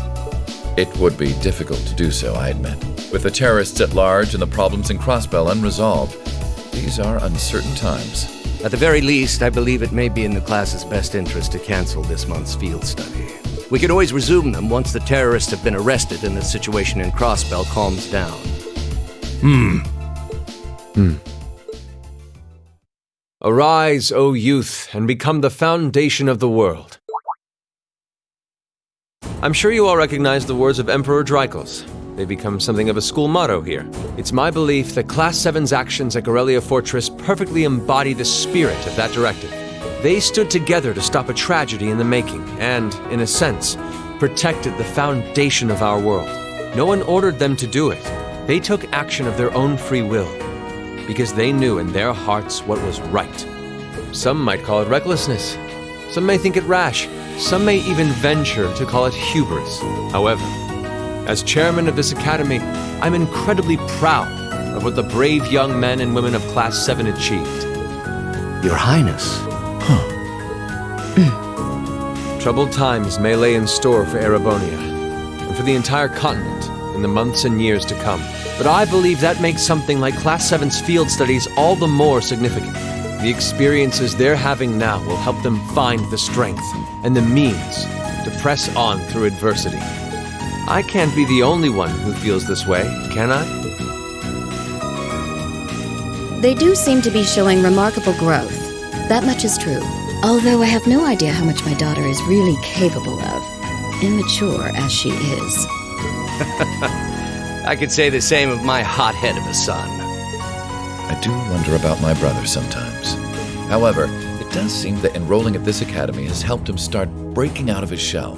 It would be difficult to do so, I admit. With the terrorists at large and the problems in Crossbell unresolved, these are uncertain times. At the very least, I believe it may be in the class's best interest to cancel this month's field study. We could always resume them once the terrorists have been arrested and the situation in Crossbell calms down. Arise, O youth, and become the foundation of the world. I'm sure you all recognize the words of Emperor Drycles. They've become something of a school motto here. It's my belief that Class 7's actions at Corellia Fortress perfectly embody the spirit of that directive. They stood together to stop a tragedy in the making and, in a sense, protected the foundation of our world. No one ordered them to do it. They took action of their own free will, because they knew in their hearts what was right. Some might call it recklessness. Some may think it rash. Some may even venture to call it hubris. However, as chairman of this academy, I'm incredibly proud of what the brave young men and women of Class 7 achieved. Your Highness. Troubled times may lay in store for Erebonia, and for the entire continent in the months and years to come. But I believe that makes something like Class 7's field studies all the more significant. The experiences they're having now will help them find the strength and the means to press on through adversity. I can't be the only one who feels this way, can I? They do seem to be showing remarkable growth. That much is true. Although I have no idea how much my daughter is really capable of, immature as she is. I could say the same of my hothead of a son. I do wonder about my brother sometimes. However, it does seem that enrolling at this academy has helped him start breaking out of his shell.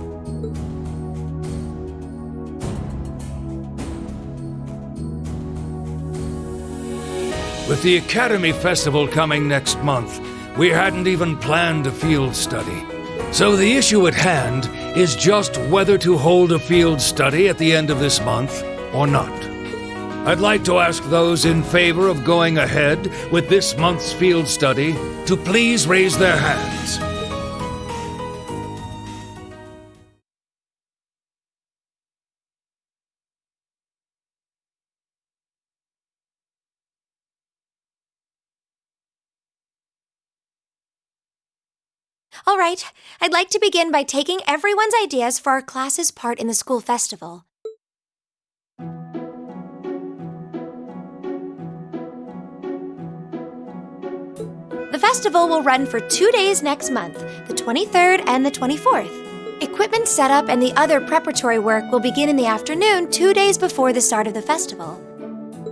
With the Academy Festival coming next month, we hadn't even planned a field study. So the issue at hand is just whether to hold a field study at the end of this month or not. I'd like to ask those in favor of going ahead with this month's field study to please raise their hands. All right, I'd like to begin by taking everyone's ideas for our class's part in the school festival. The festival will run for 2 days next month, the 23rd and the 24th. Equipment setup and the other preparatory work will begin in the afternoon 2 days before the start of the festival.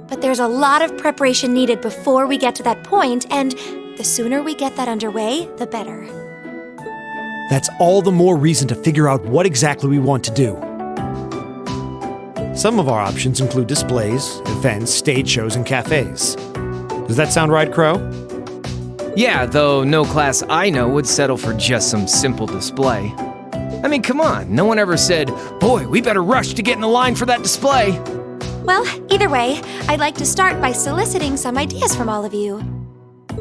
But there's a lot of preparation needed before we get to that point, and the sooner we get that underway, the better. That's all the more reason to figure out what exactly we want to do. Some of our options include displays, events, stage shows, and cafes. Does that sound right, Crow? Yeah, though no class I know would settle for just some simple display. I mean, come on, no one ever said, "Boy, we better rush to get in the line for that display." Well, either way, I'd like to start by soliciting some ideas from all of you.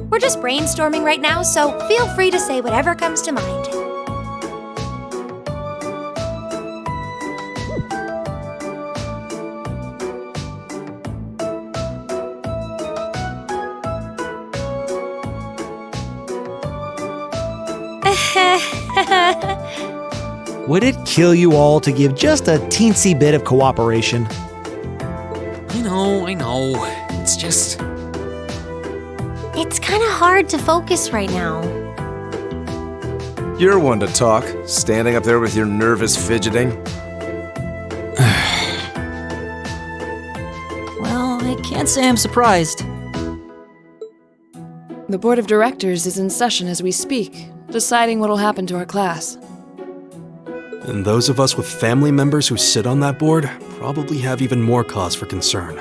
We're just brainstorming right now, so feel free to say whatever comes to mind. Would it kill you all to give just a teensy bit of cooperation? I know. It's just... It's kind of hard to focus right now. You're one to talk, standing up there with your nervous fidgeting. Well, I can't say I'm surprised. The board of directors is in session as we speak, deciding what'll happen to our class. And those of us with family members who sit on that board probably have even more cause for concern.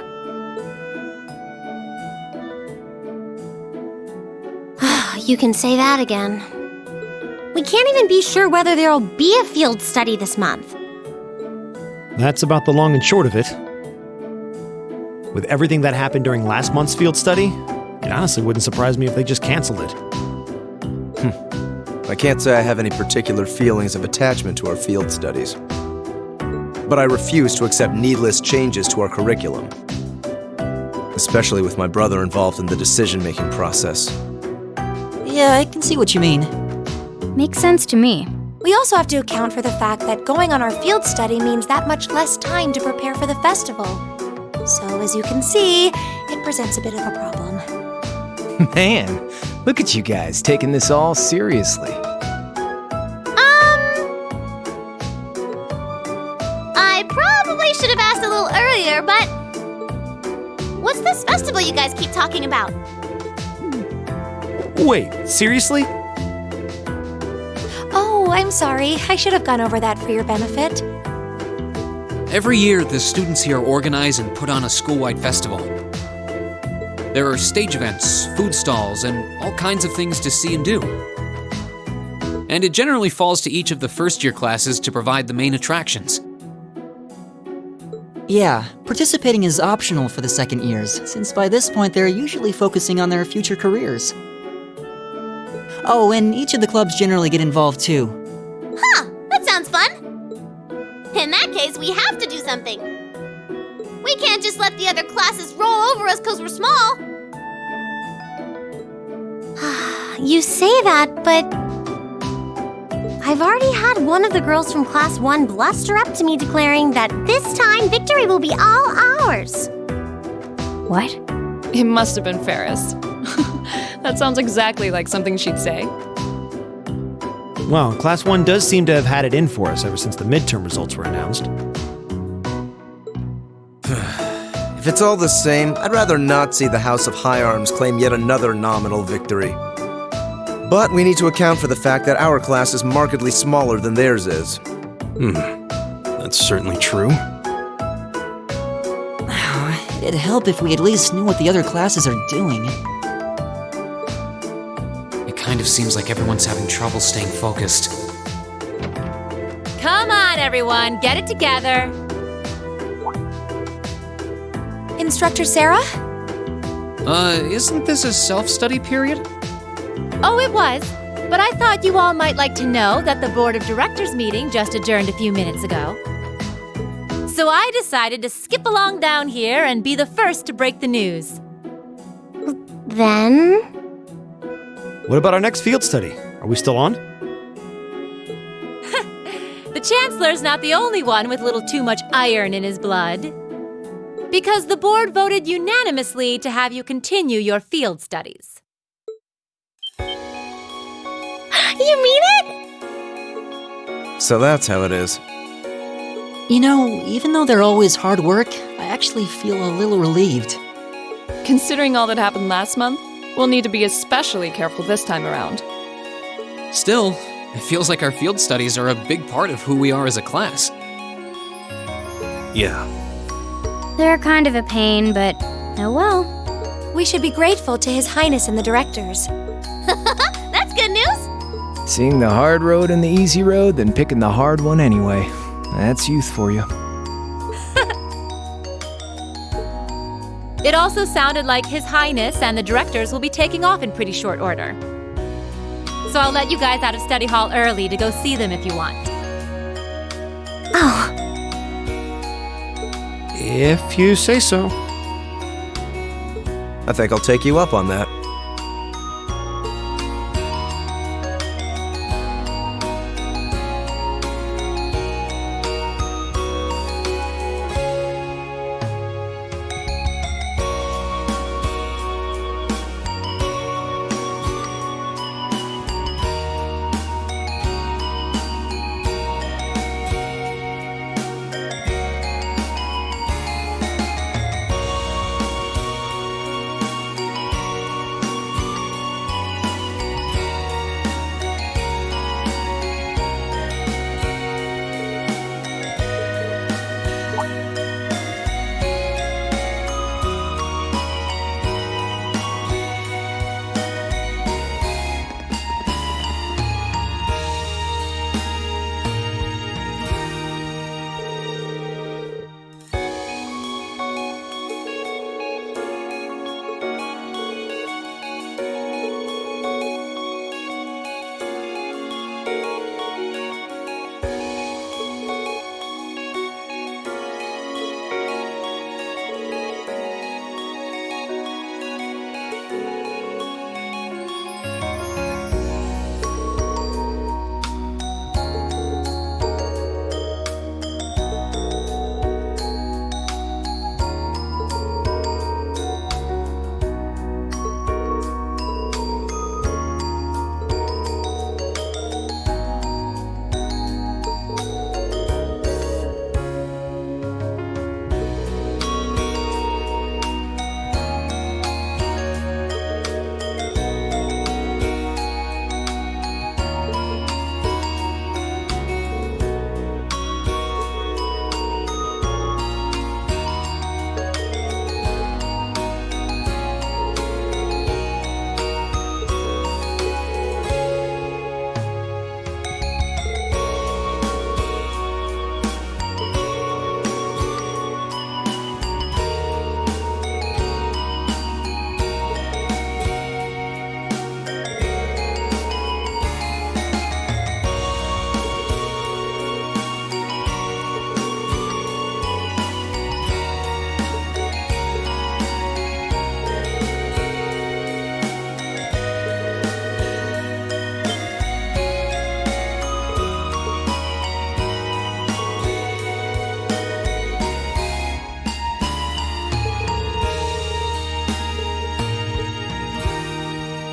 You can say that again. We can't even be sure whether there'll be a field study this month. That's about the long and short of it. With everything that happened during last month's field study, it honestly wouldn't surprise me if they just canceled it. I can't say I have any particular feelings of attachment to our field studies. But I refuse to accept needless changes to our curriculum. Especially with my brother involved in the decision-making process. Yeah, I can see what you mean. Makes sense to me. We also have to account for the fact that going on our field study means that much less time to prepare for the festival. So, as you can see, it presents a bit of a problem. Man, look at you guys taking this all seriously. I probably should have asked a little earlier, but what's this festival you guys keep talking about? Wait, seriously? Oh, I'm sorry. I should have gone over that for your benefit. Every year, the students here organize and put on a school-wide festival. There are stage events, food stalls, and all kinds of things to see and do. And it generally falls to each of the first-year classes to provide the main attractions. Yeah, participating is optional for the second years, since by this point they're usually focusing on their future careers. Oh, and each of the clubs generally get involved too. Huh, that sounds fun. In that case, we have to do something. We can't just let the other classes roll over us because we're small. You say that, but I've already had one of the girls from Class 1 bluster up to me declaring that this time victory will be all ours. What? It must have been Ferris. That sounds exactly like something she'd say. Well, Class 1 does seem to have had it in for us ever since the midterm results were announced. If it's all the same, I'd rather not see the House of High Arms claim yet another nominal victory. But we need to account for the fact that our class is markedly smaller than theirs is. That's certainly true. It'd help if we at least knew what the other classes are doing. It kind of seems like everyone's having trouble staying focused. Come on, everyone, get it together. Instructor Sarah? Isn't this a self-study period? Oh, it was. But I thought you all might like to know that the Board of Directors meeting just adjourned a few minutes ago. So I decided to skip along down here and be the first to break the news. Then? What about our next field study? Are we still on? The Chancellor's not the only one with a little too much iron in his blood. Because the board voted unanimously to have you continue your field studies. You mean it? So that's how it is. You know, even though they're always hard work, I actually feel a little relieved. Considering all that happened last month, we'll need to be especially careful this time around. Still, it feels like our field studies are a big part of who we are as a class. Yeah. They're kind of a pain, but oh well. We should be grateful to His Highness and the directors. That's good news. Seeing the hard road and the easy road, then picking the hard one anyway. That's youth for you. It also sounded like His Highness and the directors will be taking off in pretty short order. So I'll let you guys out of study hall early to go see them if you want. Oh. If you say so. I think I'll take you up on that.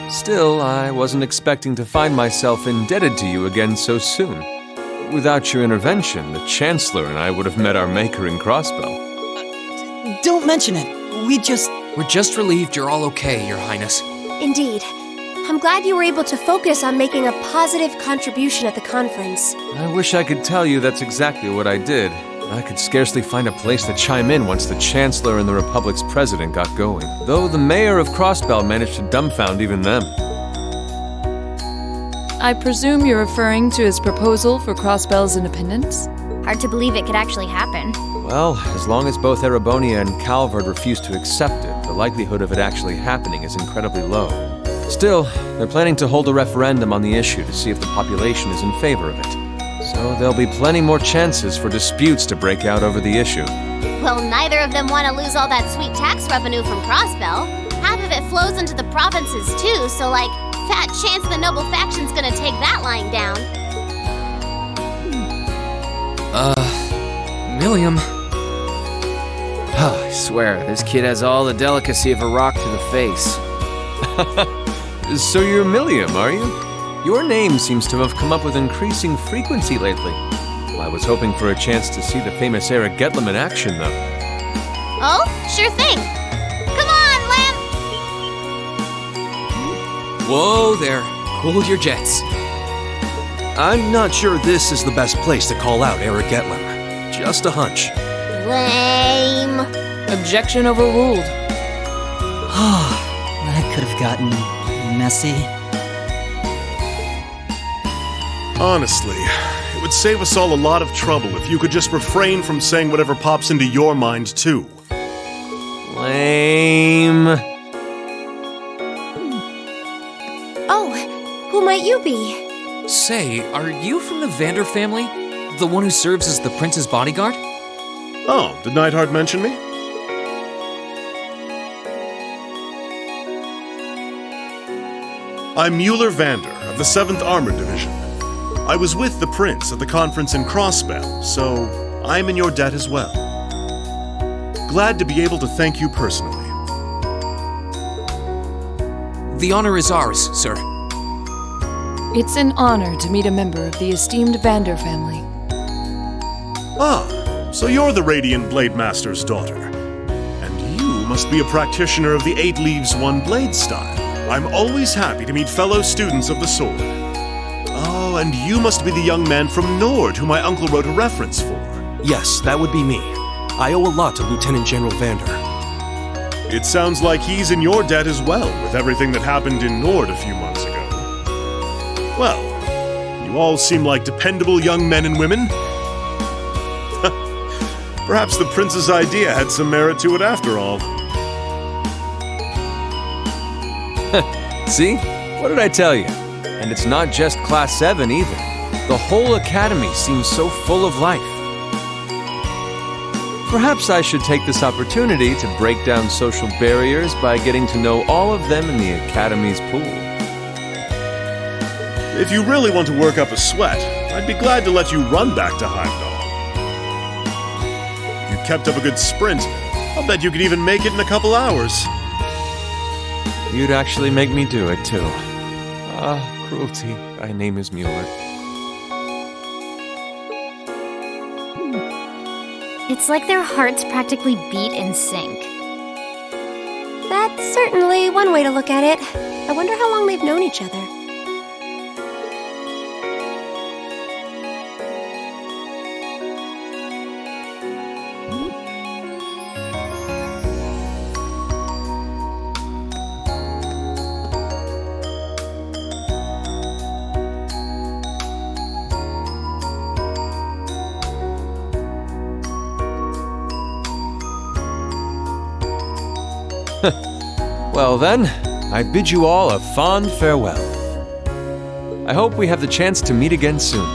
Still, I wasn't expecting to find myself indebted to you again so soon. Without your intervention, the Chancellor and I would have met our maker in Crossbow. Don't mention it. We're just relieved you're all okay, Your Highness. Indeed. I'm I'm glad you were able to focus on making a positive contribution at the conference. I wish I could tell you that's exactly what I did. I could scarcely find a place to chime in once the Chancellor and the Republic's president got going. Though the mayor of Crossbell managed to dumbfound even them. I presume you're referring to his proposal for Crossbell's independence? Hard to believe it could actually happen. Well, as long as both Erebonia and Calvard refuse to accept it, the likelihood of it actually happening is incredibly low. Still, they're planning to hold a referendum on the issue to see if the population is in favor of it. So there'll be plenty more chances for disputes to break out over the issue. Well, neither of them want to lose all that sweet tax revenue from Crossbell. Half of it flows into the provinces too, so fat chance the noble faction's gonna take that lying down. Milliam. I swear, this kid has all the delicacy of a rock to the face. So you're Milliam, are you? Your name seems to have come up with increasing frequency lately. Well, I was hoping for a chance to see the famous Eric Getlam in action, though. Oh, sure thing. Come on, Lamp! Whoa there. Cool your jets. I'm not sure this is the best place to call out Eric Getlam. Just a hunch. Lame. Objection overruled. That could have gotten messy. Honestly, it would save us all a lot of trouble if you could just refrain from saying whatever pops into your mind, too. Lame. Oh, who might you be? Say, are you from the Vander family? The one who serves as the prince's bodyguard? Oh, did Neidhart mention me? I'm Mueller Vander of the 7th Armored Division. I was with the prince at the conference in Crossbell, so I'm in your debt as well. Glad to be able to thank you personally. The honor is ours, sir. It's an honor to meet a member of the esteemed Vander family. Ah, so you're the Radiant Blade Master's daughter. And you must be a practitioner of the 8 Leaves 1 Blade style. I'm always happy to meet fellow students of the sword. Oh, and you must be the young man from Nord who my uncle wrote a reference for. Yes, that would be me. I owe a lot to Lieutenant General Vander. It sounds like he's in your debt as well, with everything that happened in Nord a few months ago. Well, you all seem like dependable young men and women. Perhaps the prince's idea had some merit to it after all. See? What did I tell you? And it's not just Class 7 either. The whole academy seems so full of life. Perhaps I should take this opportunity to break down social barriers by getting to know all of them in the academy's pool. If you really want to work up a sweat, I'd be glad to let you run back to Heimdall. If you kept up a good sprint, I'll bet you could even make it in a couple hours. You'd actually make me do it, too. Cruelty. Thy name is Mueller. It's like their hearts practically beat in sync. That's certainly one way to look at it. I wonder how long they've known each other. Well then, I bid you all a fond farewell. I hope we have the chance to meet again soon.